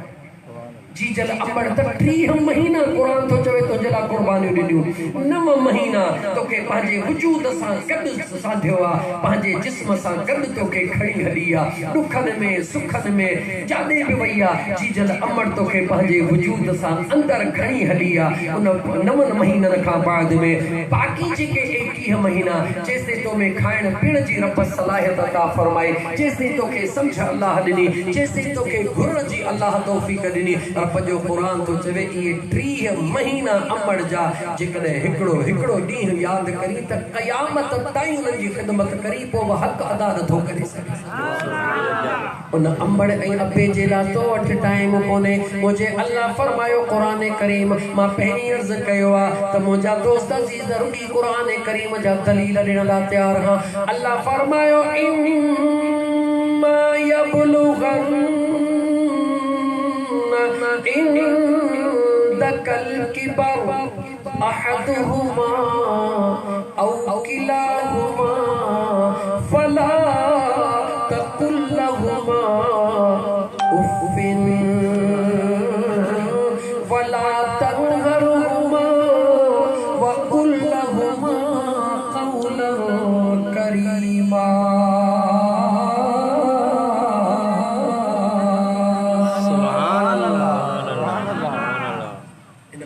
जीजल अमड़ त 30 महीना क़ुरान थो चवे तुंहिंजे लाइ क़ुर्बानियूं ॾिनियूं 9 महीना तोखे पंहिंजे वजूद सां गॾु साधियो आहे पंहिंजे जिस्म सां गॾु तोखे खणी हली आहे ॾुखनि में सुखनि में जाॾे बि वई आहे जीजल अमड़ तोखे पंहिंजे वजूद सां अंदरि खणी हली आहे उन 9 महीननि खां बाद में बाक़ी जेके 21 महीना जेसिताईं तो में खाइण पीअण जी रब सलाहियत अता फरमाए जेसिताईं तोखे सम्झ अल्लाह ॾिनी जेसिताईं तोखे घुर जी अल्लाह तौफ़ीक़ ॾिनी रब जो क़ुरान तो चवे ये 30 महीना अमड़ जा जिकने हिकड़ो हिकड़ो ॾींहुं याद करी त क़यामत ताईं उन जी ख़िदमत करी पो हक़ अदा नथो करे सघे उन अमड़ ऐं अबे जे लाइ तो वठ टाइम कोने मुझे अल्लाह फरमायो क़ुरान करीम मां पहिरीं अर्ज़ कयो आहे त मुंहिंजा दोस्त अज़ीज़ रुॻी क़ुरान करीम जा दलील ॾियण लाइ तयार हां अल्लाह फरमायो इम्मा यबलुगन इंदकल किबर अहदुहुमा औ किलाहुमा फला तकुल लहुमा उफ़्फ़िन वला तनहरुहुमा वक़ुल लहुमा क़ौलन करीमा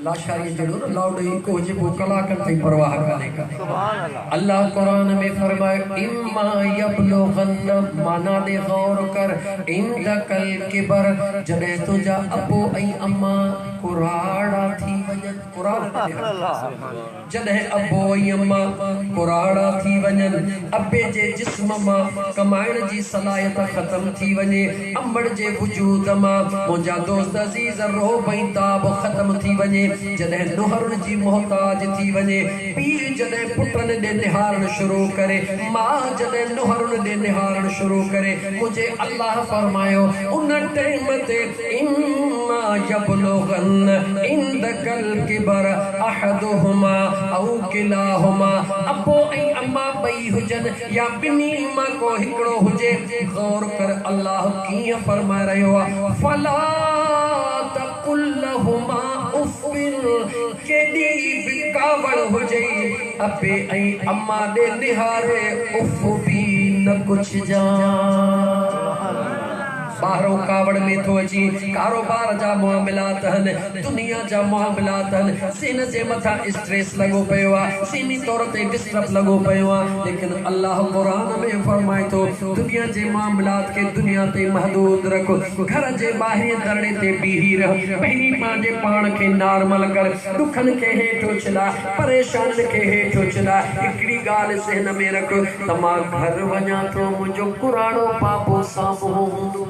लाशारी जड़ो न लाउड इको जे को कलाकन तई परवाह काने का अल्लाह कुरान में फरमाए इम्मा यबलुगन माना दे गौर कर इंदकल किबर जडे तुजा अबो ऐं अम्मा कुराड़ा थी वजन कुराड़ा जडे अबो ऐं अम्मा कुराड़ा थी वजन अबे जे जिस्म मां कमाइण जी सलाहियत खत्म थी वने अम्बड़ जे वजूद मां मुंजा दोस्त अजीज रो भई ताब खत्म थी वने जॾहिं नुहरुनि जी मोहताज थी वञे पीउ जॾहिं पुटनि ॾे निहारण शुरू करे मां जॾहिं नुहरुनि ॾे निहारण शुरू करे मुझे अल्लाह फरमायो उन टाइम ते इम्मा यबलुगन इंदकल किबर अहदुहुमा औ किलाहुमा अबो ऐं अम्मा ॿई हुजनि या ॿिन्ही मां को हिकिड़ो हुजे गौर कर अल्लाह कीअं फरमाए रहियो आहे फला तकुल लहुमा उफ़्फ़िन केॾी बि कावड़ हुजे अबे ऐं अम्मा ॾे निहारे उफ़ बि न कुझु जा बाहरों कावड़ में तो अची कारोबार जा मामलात हन दुनिया जा मामलात हन सिन जे मथा स्ट्रेस लगो पयो आ सीनी तौर ते डिस्टर्ब लगो पयो आ लेकिन अल्लाह कुरान में फरमाए तो दुनिया जे मामलात के दुनिया ते महदूद रखो घर जे बाहरी दरड़े ते बीही रह पहिरी पांजे पाण के नॉर्मल कर दुखन के हेठो चला परेशान के हेठो चला हिकड़ी गाल सहन में रख तमा घर वञा तो मुझो कुराड़ो पापो साम्हूं हूंदो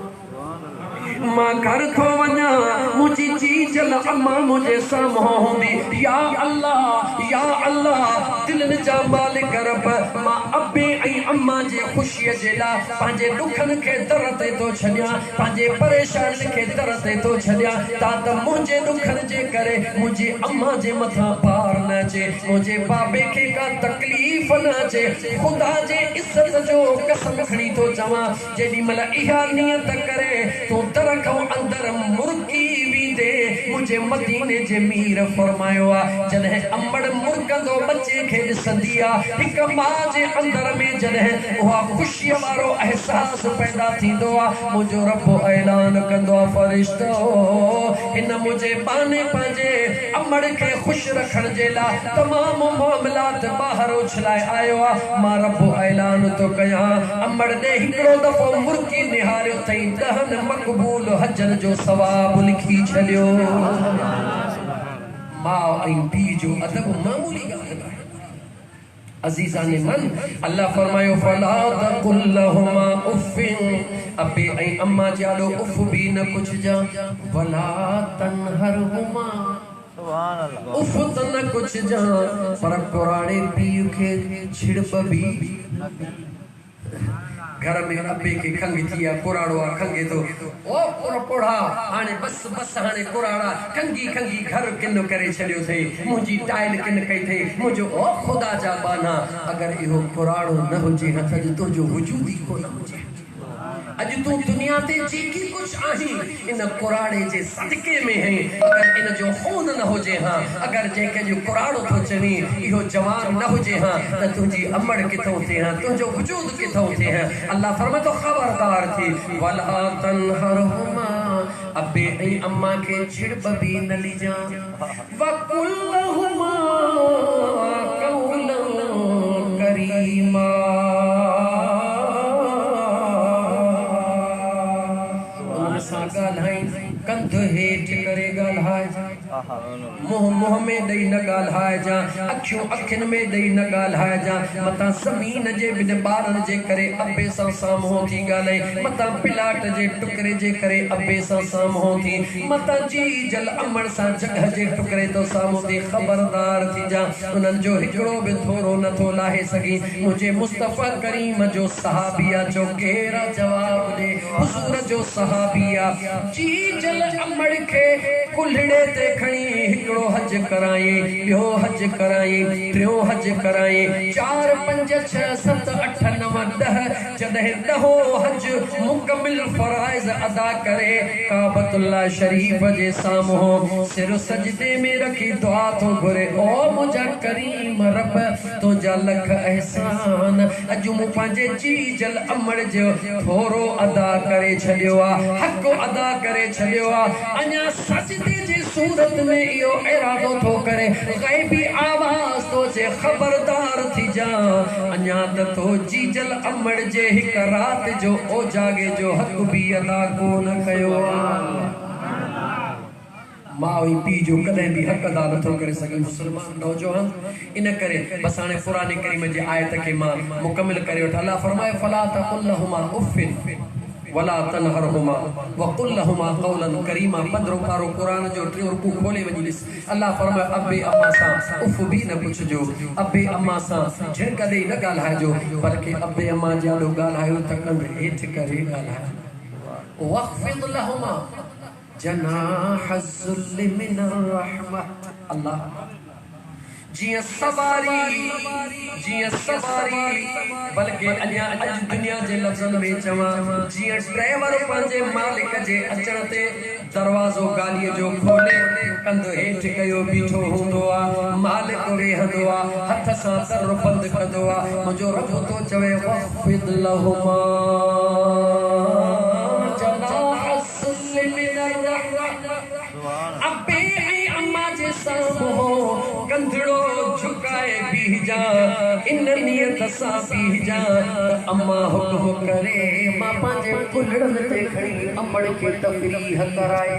मां घर थो वञा मुझी चीजल अम्मा मुझे साम्हूं हूंदी या अल्लाह दिलनि जा मालिक रब मां अबे ऐं अम्मा जे ख़ुशीअ जे लाइ पंहिंजे दुखनि खे दर ते थो छॾियां पंहिंजे परेशानियुनि खे दर ते थो छॾियां त मुंहिंजे दुखनि जे करे मुंहिंजी अम्मा जे मथां पार न अचे मुंहिंजे बाबे खे का तकलीफ़ न अचे ख़ुदा जे इज़त जो कसम खणी थो चवां जेॾी महिल इहा नियत करे तूं दर खां अंदर मुर्गी वींदे मुंहिंजे मदीने जे मीर फरमायो आहे जॾहिं अम्बड़ मुर्गंदो बचे खे ॾिसंदी आहे हिकु माउ जे अंदर में जॾहिं उहा ख़ुशीअ वारो अहसास पैदा थींदो आहे मुंहिंजो रब ऐलान कंदो आहे फ़रिश्तो हिन मुंहिंजे बाने पंहिंजे अम्बड़ खे ख़ुशि रखण जे लाइ तमामु मामलात ॿाहिरि उछलाए आयो आहे मां रब ऐलान थो कयां अम्बड़ ॾे हिकिड़ो दफ़ो मुर्गी निहारियो अथई 10 मक़बूल हजन जो सवाब लिखी छॾियो मां ऐं पीउ जो अदब मामूली ॻाल्हि न आहे अज़ीज़ान मन अल्लाह फरमायो फला तकुल लहुमा उफ़्फ़िन अबे ऐं अम्मा जाॾो उफ़ बि न कुझु जा वला तनहरुहुमा उफ़ त न कुझु जा पर पुराणे पीउ खे छिड़प बि घर में अबे के खंग थिया कुराड़ो खंगे तो ओ पुड़ा हाने बस हाने कुराड़ा खंगी घर किन करे छड़ियो थे मुजी टाइल किन कई थे मुजो ओ खुदा जा बाना अगर इहो कुराड़ो न होजे हथ तो जो वजूद ही को न होजे अज तू दुनिया ते जेकी कुछ आही इन कुराड़े जे सदके में है अगर इन जो खून न होजे हां अगर जेके जो कुराड़ो तो चवी इहो जवान न होजे हां त तुजी अमड़ किथो थे हां तुजो वजूद किथो थे हां अल्लाह फरमाए तो खबरदार थी वला तनहरुहुमा अबे ऐं अम्मा के छिड़प भी न लीजा वकुल लहुमा कौलन करीमा कंध हेठ करे ॻाल्हाए मुंह मुंह में ॾेई न ॻाल्हाइजां, अखियूं अखियुनि में ॾेई न ॻाल्हाइजां, मतां ज़मीन जे ॿिनि ॿारनि जे करे अबे सां साम्हूं थी ॻाल्हाई, मतां प्लाट जे टुकड़े जे करे अबे सां साम्हूं थी, मतां जी जल अमड़ सां जॻह जे टुकड़े तो साम्हूं थी। ख़बरदार थी जा, उन्हनि जो हिकिड़ो बि थोरो नथो लाहे सघी। मुंहिंजे मुस्तफ़ा करीम जो सहाबिया जो केरा जवाब ॾे, हुज़ूर जो सहाबिया जी जल अमड़ खे कुल्हड़े ते खणी हिकिड़ो हज कराई, ॿियो हज कराई, टियों हज कराई, 4 5 6 7 8 9 10 जॾहिं 10हों हज मुकमिल फराइज़ अदा करे काबतुल्लाह शरीफ जे साम्हूं सिर सजदे में रखी दुआ तो घुरे, ओ मुंहिंजा करीम रब तुंहिंजा लख एहसान, अॼु मूं पंहिंजे जी जल अमड़ जो थोरो अदा करे छॾियो आहे, हक़ अदा करे छॾियो आहे। अञा सजदे जी सूरत में इहो इरादो थो करे, ग़ैबी आवाज़ तो जे ख़बरदार थी जा, अञा त तो जी जल अमड़ जे हिक रात जो ओ जागे जो हक़ बि अदा कोन कयो आहे। माउ पीउ जो कॾहिं बि हक़ अदा नथो करे सघे मुस्लमान नौजवान। इन करे बस हाणे क़ुरान करीम जे आयत खे मां मुकमिल करे वठां। अल्लाह फरमाए फला तक़ुल लहुमा उफ़िन वला तनहरहुमा वक़ुल लहुमा क़ौलन करीमा। 15 पारो क़ुरान जो 3 रुकू खोले वञी ॾिस। अल्लाह फरमाए अबे अम्मा सां उफ़ बि न पुछजो, अबे अम्मा सां झिड़क ॾेई न ॻाल्हाइजो, बल्कि अबे अम्मा जाॾो ॻाल्हायो त कंद हेठि करे ॻाल्हायो। वख़्फ़िद लहुमा जनाह ज़ुल्ल मिनर रहमा। अल्लाह जिया सवारी बल्कि अञा अॼु दुनिया जे लफ़्ज़नि में चवां, जिया ड्राइवर पंहिंजे मालिक जे अचण ते दरवाज़ो गाॾीअ जो खोले कंध हेठि कयो बीठो हूंदो आहे, मालिक वेहंदो आहे, हथ सां दर बंदि कंदो आहे। मुंहिंजो रब थो चवे वख़्फ़िद लहुमा जनाह ज़ुल्ल मिनर रहमा। अबे अम्मा जे साम्हूं कंधड़ो झुकाए बीह जा, इन नियत सां बीह जा त अम्मा हुक्म करे मां पंहिंजे कुल्हड़नि ते खणी अमड़ खे तफ़रीह कराए।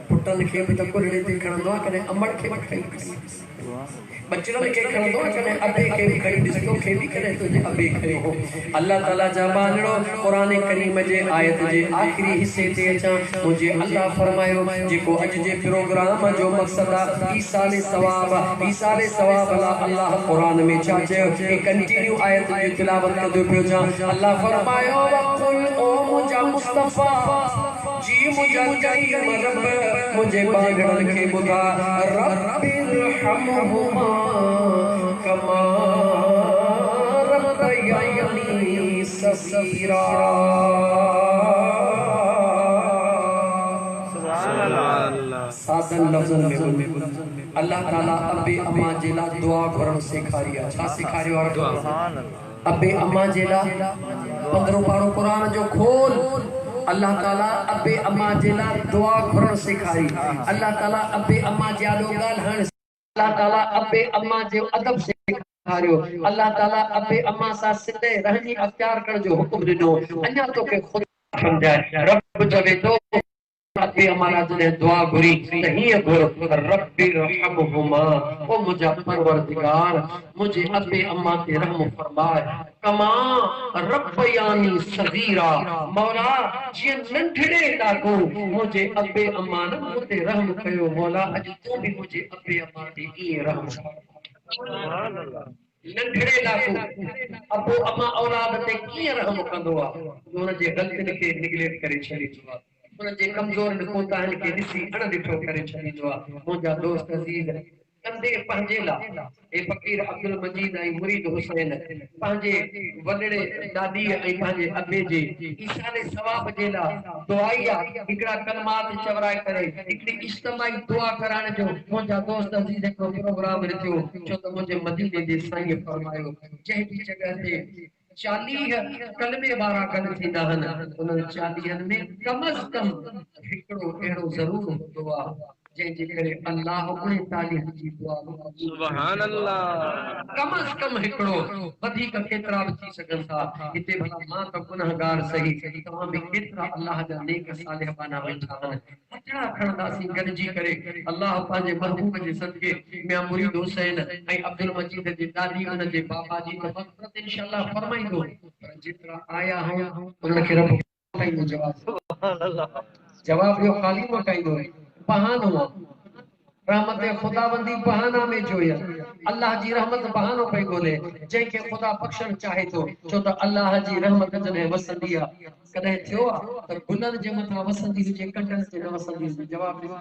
पुटनि खे बि त कुल्हड़े ते खणंदो आहे, कॾहिं अमड़ खे बि खणी बचड़नि खे खणंदो आहे, कॾहिं अबे खे बि खणी ॾिसंदो खे बि कॾहिं तुंहिंजे अबे खे हो। अल्लाह ताला जा बानड़ो क़ुरान करीम जे आयत जे आख़िरी हिस्से ते अचां। मुंहिंजे अल्लाह फरमायो जेको अॼु जे प्रोग्राम जो मक़सद आहे ईसाले सवाब अल्लाह क़ुरान में छा चयो, एक कंटिन्यू आयत जी तिलावत कंदो पियो जा। अल्लाह फरमायो वक़ुल ओ मुंहिंजा मुस्तफ़ा जी मुंहिंजा करीम रब मुंहिंजे बानड़नि खे ॿुधा रब्बिरहमहुमा कमा रब्बयानी सगीरा। सादन लफ़्ज़न में अल्लाह ताला अबे अम्मा जे लाइ दुआ घुरण सेखारी आहे। छा सेखारियो आहे? अबे अम्मा जे लाइ 15 पारो क़ुरान जो खोल। अल्लाह ताला अबे अम्मा जे लाइ दुआ घुरण सेखारी। अल्लाह ताला अबे अम्मा जे आॾो ॻाल्हाइण, अल्लाह ताला अबे अम्मा जो अदब सेखारियो। अल्लाह ताला अबे अम्मा सां सिधे रहनी अख्तियार करण जो हुक्म ॾिनो। अञा तोखे ख़ुद समझाए रब चवे थो अबे अम्मा जॾहिं दुआ घुरी त हीअं घुर रब्बिरहमहुमा, ओ मुंहिंजा परवरदिगार मुंहिंजे अबे अम्मा ते रहम फरमाए, कमा रब्बयानी सगीरा। मौला जीअं नंढड़े ॾाको मुंहिंजे अबे अम्मा न मूं ते रहम कयो, मौला अॼु तूं बि मुंहिंजे अबे अम्मा ते ईअं रहम कर। नंढड़े ॾाको अबो अम्मा औलाद ते कीअं रहम कंदो आहे, हुनजे ग़लतियुनि खे निगलेक्ट करे छॾींदो आहे, उनजे कमज़ोर कोताहिनि खे ॾिसी अणॾिठो करे छॾींदो आहे। मुंहिंजा दोस्त अज़ीज़ कंदे पंहिंजे लाइ ए फ़कीर अब्दुल मजीद ऐं मुरीद हुसैन पंहिंजे वॾड़े ॾाॾी ऐं पंहिंजे अबे जे ईसाले सवाब जे लाइ दुआई आहे। हिकिड़ा कलमात चवराए करे हिकिड़ी इज्तिमाई दुआ कराइण जो मुंहिंजा दोस्त अज़ीज़ हिकिड़ो प्रोग्राम रखियो, छो त मुंहिंजे मदीने जे साईं फरमायो जंहिं बि जॻह ते 40 कलमे वारा गॾु थींदा आहिनि, उन्हनि 40 में कम अज़ कम हिकिड़ो अहिड़ो ज़रूर हूंदो आहे जंहिंजे करे अल्लाह 39 जी दुआ सुभान अल्लाह कम अज कम हिकिड़ो वधीक केतिरा बि थी सघनि था हिते भला मां त गुनहगार सही तव्हां बि केतिरा अल्लाह जा नेक सालिह बाना वेठा आहिनि हथड़ा खणंदासीं गॾिजी करे अल्लाह पंहिंजे महबूब जे सदके मियां मुरीद हुसैन ऐं अब्दुल मजीद जी दादी उन जे बाबा जी त मग़फ़िरत इंशाअल्लाह फरमाईंदो पर जेतिरा आया आहिनि उन्हनि खे रब काईंदो जवाब इहो ख़ाली मकाईंदो बहानो रहमत खुदाबंदी बहाना में जोया अल्लाह जी रहमत बहानो पे गोले जंहिंखे ख़ुदा बख़्शण चाहे थो छो त अल्लाह जी रहमत जॾहिं वसंदी आहे कॾहिं थियो आहे त गुलनि जे मथां वसंदी हुजे कंडनि ते न वसंदी हुजे जवाब ॾियो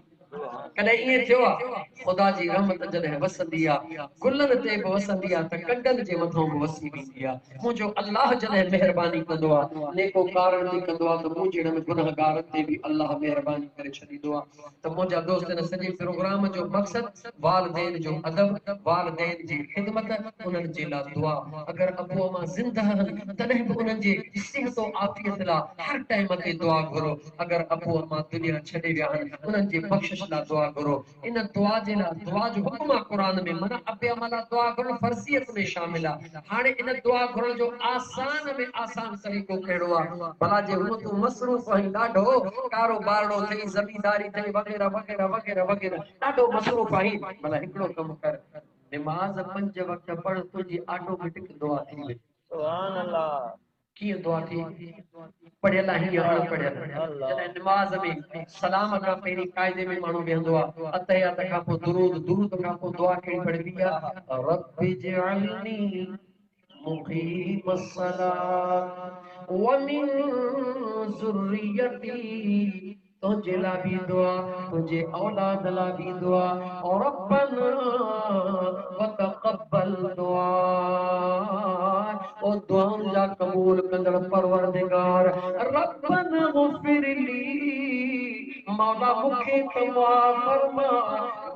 कॾहिं ईअं थियो आहे ख़ुदा जी रहमत जॾहिं वसंदी आहे गुलनि ते बि वसंदी आहे त कंडनि जे मथां बि वसी वेंदी आहे मुंहिंजो अल्लाह जॾहिं महिरबानी कंदो आहे नेको कारण बि कंदो आहे त मूं जहिड़नि गुनहगारनि ते बि अल्लाह महिरबानी करे छॾींदो आहे त मुंहिंजा दोस्त हिन सॼे प्रोग्राम जो मक़सदु वालिदैन जो अदब वालिदैन जी ख़िदमत उन्हनि जे लाइ दुआ अगर अबू अमा ज़िंदा आहिनि तॾहिं बि उन्हनि जे सिहत ऐं आफ़ियत लाइ हर टाइम ते दुआ घुरो अगर अबू अमा दुनिया छॾे विया आहिनि उन्हनि जे बख़्शिश लाइ दुआ घुरो इन दुआ जे लाइ दुआ जो हुक्म आहे क़ुर में मन अबे अमा लाइ दुआ घुरण फर्ज़ियत में शामिल आहे हाणे इन दुआ घुरण जो आसान में आसान तरीक़ो कहिड़ो आहे भला जे हूअं तूं मसरूफ़ आहीं ॾाढो कारोबारो अथई ज़मींदारी अथई वग़ैरह वग़ैरह वग़ैरह वग़ैरह ॾाढो मसरूफ़ आहीं भला हिकिड़ो कमु कर नमाज़ 5 वक्त पढ़ तुंहिंजी ऑटोमेटिक दुआ थी वेंदी सुभान अल्लाह कीअं दुआ थी पढ़ियल आहे हीअं अणपढ़ियल जॾहिं नमाज़ में सलाम खां पहिरीं क़ाइदे में माण्हू वेहंदो आहे अतहियात खां पोइ दुरूद खां पोइ दुआ कहिड़ी पढ़बी आहे रब्बि जअलनी मुक़ीम अस्सलात व मिन ज़ुर्रियती तुझे ला भी दुआ तुझे औलाद ला भी दुआ और रब्बना व तक़ब्बल दुआ ओ दुआउनि जा कबूल कंदड़ परवरदिगार रब्बना गुफ़िरली मौला मूंखे त माफ़ फरमा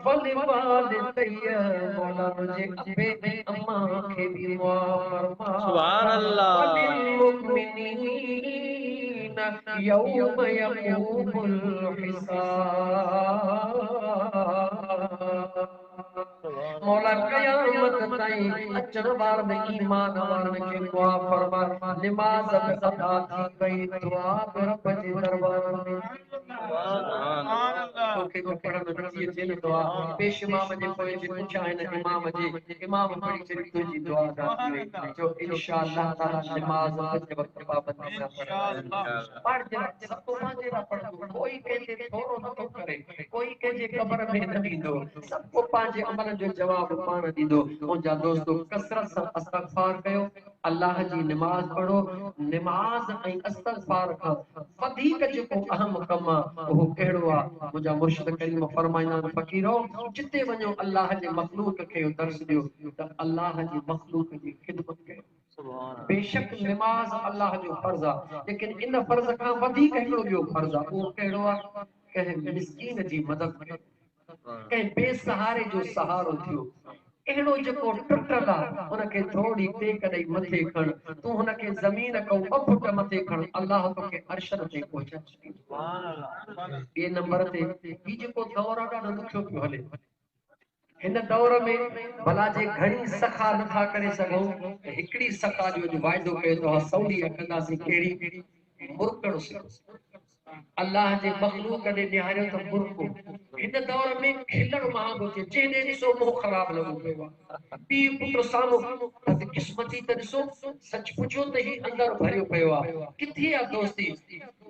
वली वालिदैया मौला मुझे अबे ऐं अम्मा खे भी माफ़ फरमा सुभान अल्लाह वलिल मुमिनीन यौम यक़ूमुल हिसाब मौला क़यामत ताईं अचण वारनि ईमान वारनि खे दुआ फरमा नमाज़ में अदा थी पई दुआ रब जे दरबार में तोखे जो पढ़ण नथी अचे न दुआ पेश इमाम जे पोइ जे पुछा आहिनि इमाम पढ़ी छॾी तुंहिंजी दुआ अदा थी वई जो इंशाअल्लाह ताला नमाज़ 5 वक्त पाबंदी सां पढ़ंदा पढ़ जे सब पंहिंजे लाइ पढ़ंदो कोई कंहिंजे थोरो नथो करे कोई कंहिंजे कबर में न ॾींदो सबको पंहिंजे अमल जो जवाब पाण ॾींदो मुंहिंजा दोस्तो कसरत सां इस्तग़फार कयो अल्लाह जी नमाज़ पढ़ो नमाज़ ऐं इस्तग़फार खां वधीक जेको अहम कमु आहे उहो कहिड़ो आहे मुंहिंजा मुर्शिद करीम फरमाईंदा आहिनि फ़क़ीरो जिते वञो अल्लाह जे मख़लूक खे दर्स ॾियो त अल्लाह जी मख़लूक जी ख़िदमत कयो बेशक नमाज अल्लाह जो फर्ज़ आहे लेकिन इन फर्ज़ खां वधीक हिकिड़ो ॿियो फर्ज़ आहे उहो कहिड़ो आहे कंहिं मिस्कीन जी मदद कयो कंहिं बेसहारे जो सहारो थियो अहिड़ो जेको टुटल आहे हुनखे थोरी टेक ॾेई मथे खण तूं हुनखे ज़मीन खां 2 फुट मथे खण अल्लाह तोखे अर्शद ते पहुचाए छॾींदो ॿिए नंबर ते ही जेको दौर आहे ॾाढो ॾुखियो पियो हले हिन दौर में भला जे घणी सखा नथा करे सघूं त हिकिड़ी सखा जो वाइदो कयो अथव सवली कंदासीं कहिड़ी मुर्कड़ सिखो अल्लाह जे मखलूक ने निहारियो त मुर्को हिन दौर में खिलण महांगो थिए जंहिं ॾिसो मुंहुं ख़राब लॻो पियो आहे पीउ पुट साम्हूं बदकिस्मती त ॾिसो सच पुछो त ही अंदर भरियो पियो आहे किथे आहे दोस्ती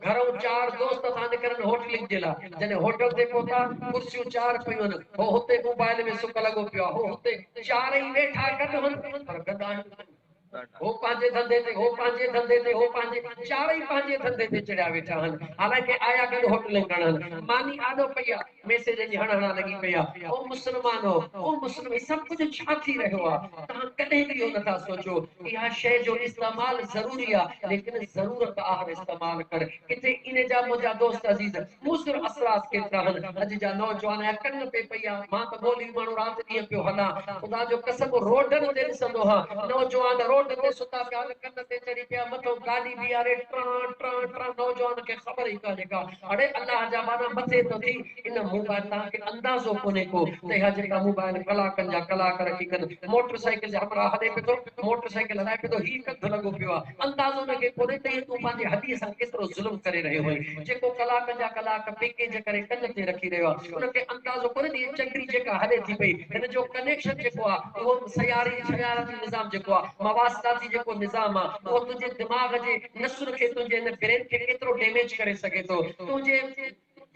घरों 4 दोस्त था निकिरनि होटलिंग जे लाइ जॾहिं होटल ते पहुता कुर्सियूं 4 पियूं आहिनि हो हुते मोबाइल में सुक लॻो पियो आहे हो हुते 4 ई वेठा गॾु आहिनि पर गॾु आहिनि हो पंहिंजे धंधे ते हो पंहिंजे धंधे ते हो पंहिंजे 4 ई पंहिंजे धंधे ते चढ़िया वेठा आहिनि हालांकि आया गॾु होटल करणु मानी आॾो पई आहे मैसेज जी हणहणा लॻी पई आहे ओ मुस्लमानो ओ मुस्लिम सभु कुझु छा थी रहियो आहे तव्हां कॾहिं बि इहो नथा सोचो इहा शइ जो इस्तेमाल ज़रूरी आहे लेकिन ज़रूरत आहे इस्तेमाल कर किथे इन जा मुंहिंजा दोस्त अज़ीज़ मुसर असरात केतिरा आहिनि अॼु जा नौजवान या कन पे पई आहे मां त ॿोली माण्हू राति ॾींहं पियो हलां ख़ुदा जो कसम रोडनि ते ॾिसंदो हा नौजवान रोड ते सुता पिया कन ते चढ़ी पिया मथो गाड़ी बीहारे ट्रां ट्रां ट्रां नौजवान खे ख़बर ही काने का अड़े अल्लाह जा बाना मथे तो थी इन मोबाइल ता के अंदाज़ो कोने को ते हा जेका मोबाइल कलाकन जा कलाक रखी कन मोटरसाइकिल जा हमरा हले पे तो मोटरसाइकिल हलाए पे तो ही कद लगो पियो अंदाज़ो न के कोने ते तू पांजे हदी सा केतरो जुल्म करे रहे हो जेको कलाक जा कलाक पैकेज करे कन ते रखी रहो उनके अंदाज़ो कोने दी चक्री जेका हले थी पई इन जो कनेक्शन जेको आ वो सयाराती निजाम जेको आ मवासलाती जेको निजाम आ वो तुझे दिमाग जे नसुर के तुझे न ब्रेन के केतरो डैमेज करे सके तो तुझे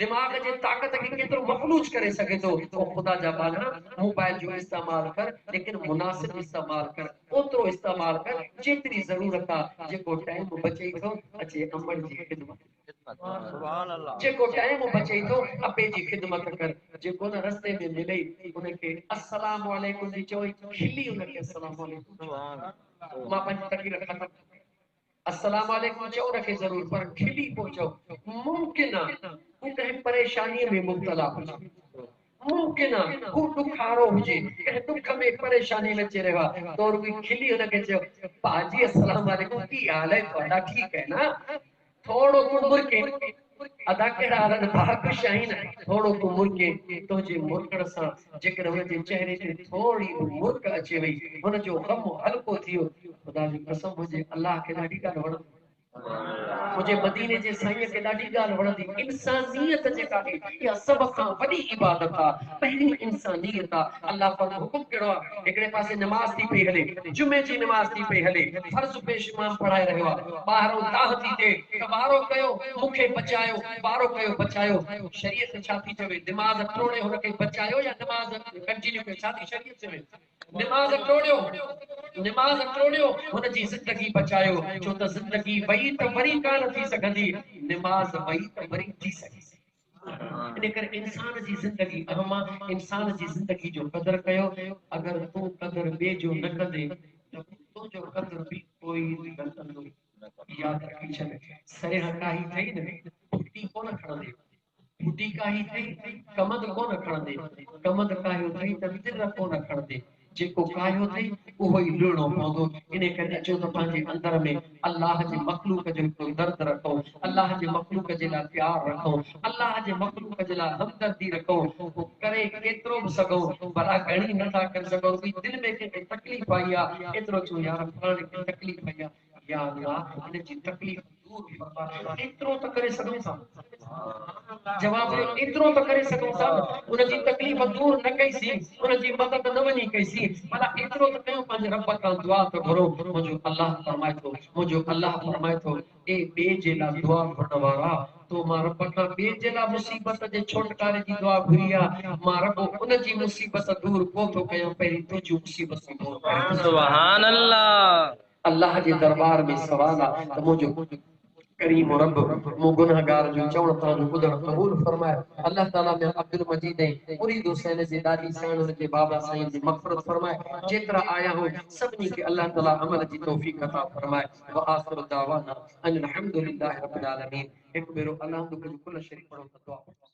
दिमाग जे ताकत के केतरो मफलूज करे सके तो वो खुदा जा बाना मोबाइल जो इस्तेमाल कर लेकिन मुनासिब इस्तेमाल कर ओतरो इस्तेमाल कर जेतरी जरूरत आ जेको टाइम बचे तो अचे अमर जी खिदमत सुभान अल्लाह जेको टाइम बचे तो अबे जी खिदमत कर जेको न रस्ते में मिले उनके अस्सलाम वालेकुम जी चोई खिली उनके अस्सलाम वालेकुम सुभान मां पंज तकरीर खत्म अस्सलाम वालेकुम चो रखे जरूर पर खिली पहुंचो मुमकिन है वो कहीं परेशानी में मुब्तला हो जाए मुमकिन है वो दुखारो हुजे कहीं दुख में परेशानी में चे रहा तो और कोई खिली उनके चो पाजी अस्सलाम वालेकुम की हाल है थोड़ा ठीक है ना थोड़ो कुंबर के अदा केड़ा हलन भाग शाहीन थोड़ो को मुर्के तो जे मुर्कड़ सा जेकर हुन जे चेहरे ते थोड़ी मुर्क अचे वई हुन जो गम हल्को थियो खुदा जी कसम हुजे अल्लाह के ॾाढी ॻाल्हि वणंदी मुझे मदीने जे साईं के ॾाढी ॻाल्हि वणंदी इंसानियत जेका आहे इहा सभ खां वॾी इबादत आहे पहिरीं इंसानियत आहे अल्लाह पर हुकुम कहिड़ो आहे हिकिड़े पासे नमाज थी पई हले जुमे जी नमाज थी पई हले फर्ज़ पेश इमाम पढ़ाए रहियो आहे ॿाहिरो दाह थी थिए त ॿारो कयो मूंखे बचायो ॿारो कयो बचायो शरीयत छा थी चवे दिमाग़ टोड़े हुनखे बचायो या नमाज कंटिन्यू कयो छा थी शरीयत चवे निमाज़ टोड़ियो हुन जी ज़िंदगी बचायो छो त ज़िंदगी वई त वरी कान थी सघंदी निमाज़ वई त वरी थी सघंदी इन करे इंसान जी ज़िंदगी अहम आहे इंसान जी ज़िंदगी जो कदर कयो अगर तू कदर ॿिए जो न कंदे त तुंहिंजो कदर बि कोई न कंदो याद रखी छॾ सरेह काई थई न फुटी कोन खणंदे फुटी काई थई कमद कोन खणंदे कमद कायो थई त तिर कोन खणंदे जेको कायो थई उहो ई लुणो पवंदो इन करे अचो त पंहिंजे अंदर में अल्लाह जे मखलूक जो हिकिड़ो दर्द रखो अल्लाह जे मखलूक जे लाइ प्यार रखो अल्लाह जे मखलूक जे लाइ हमदर्दी रखो पोइ करे केतिरो बि सघो भला घणी नथा करे सघो दिलि में कंहिंखे तकलीफ़ आई आहे एतिरो चओ यार फलाणे खे तकलीफ़ आई आहे या अल्लाह इन जी तकलीफ़ दूर फरमा एतिरो त करे सघूं था जवाब एतिरो त करे सघूं था उन जी तकलीफ़ दूर न कईसीं उन जी मदद न वञी कईसीं भला एतिरो त कयूं पंहिंजे रब खां दुआ त घुरो मुंहिंजो अल्लाह फरमाए थो मुंहिंजो अल्लाह फरमाए थो ए ॿिए जे लाइ दुआ घुरण वारा तो मां रब खां ॿिए जे लाइ मुसीबत जे छोटकारे जी दुआ घुरी आहे मां रब उन जी मुसीबत दूर कोन थो कयां पहिरीं तुंहिंजूं मुसीबतूं दूर कयां सुभान अल्लाह अल्लाह जे दरबार में सवाल आहे त मुंहिंजो करीम रब मो गुनहगार जो चवण तांजो ॿुधण क़बूल फरमाए अल्लाह ताला में अब्दुल मजीद ऐं मुरीद हुसैन जे ॾाढी साण हुन जे बाबा साईं जी मग़फ़िरत फरमाए जेतिरा आया हो सभिनी खे अल्लाह ताला अमल जी तौफ़ीक़ अता फरमाए व आख़िर दावाना अनिल हम्दुलिल्लाहि रब्बिल आलमीन हिकु भेरो अल्लाह जो कुल शरीक पढ़ो त दुआ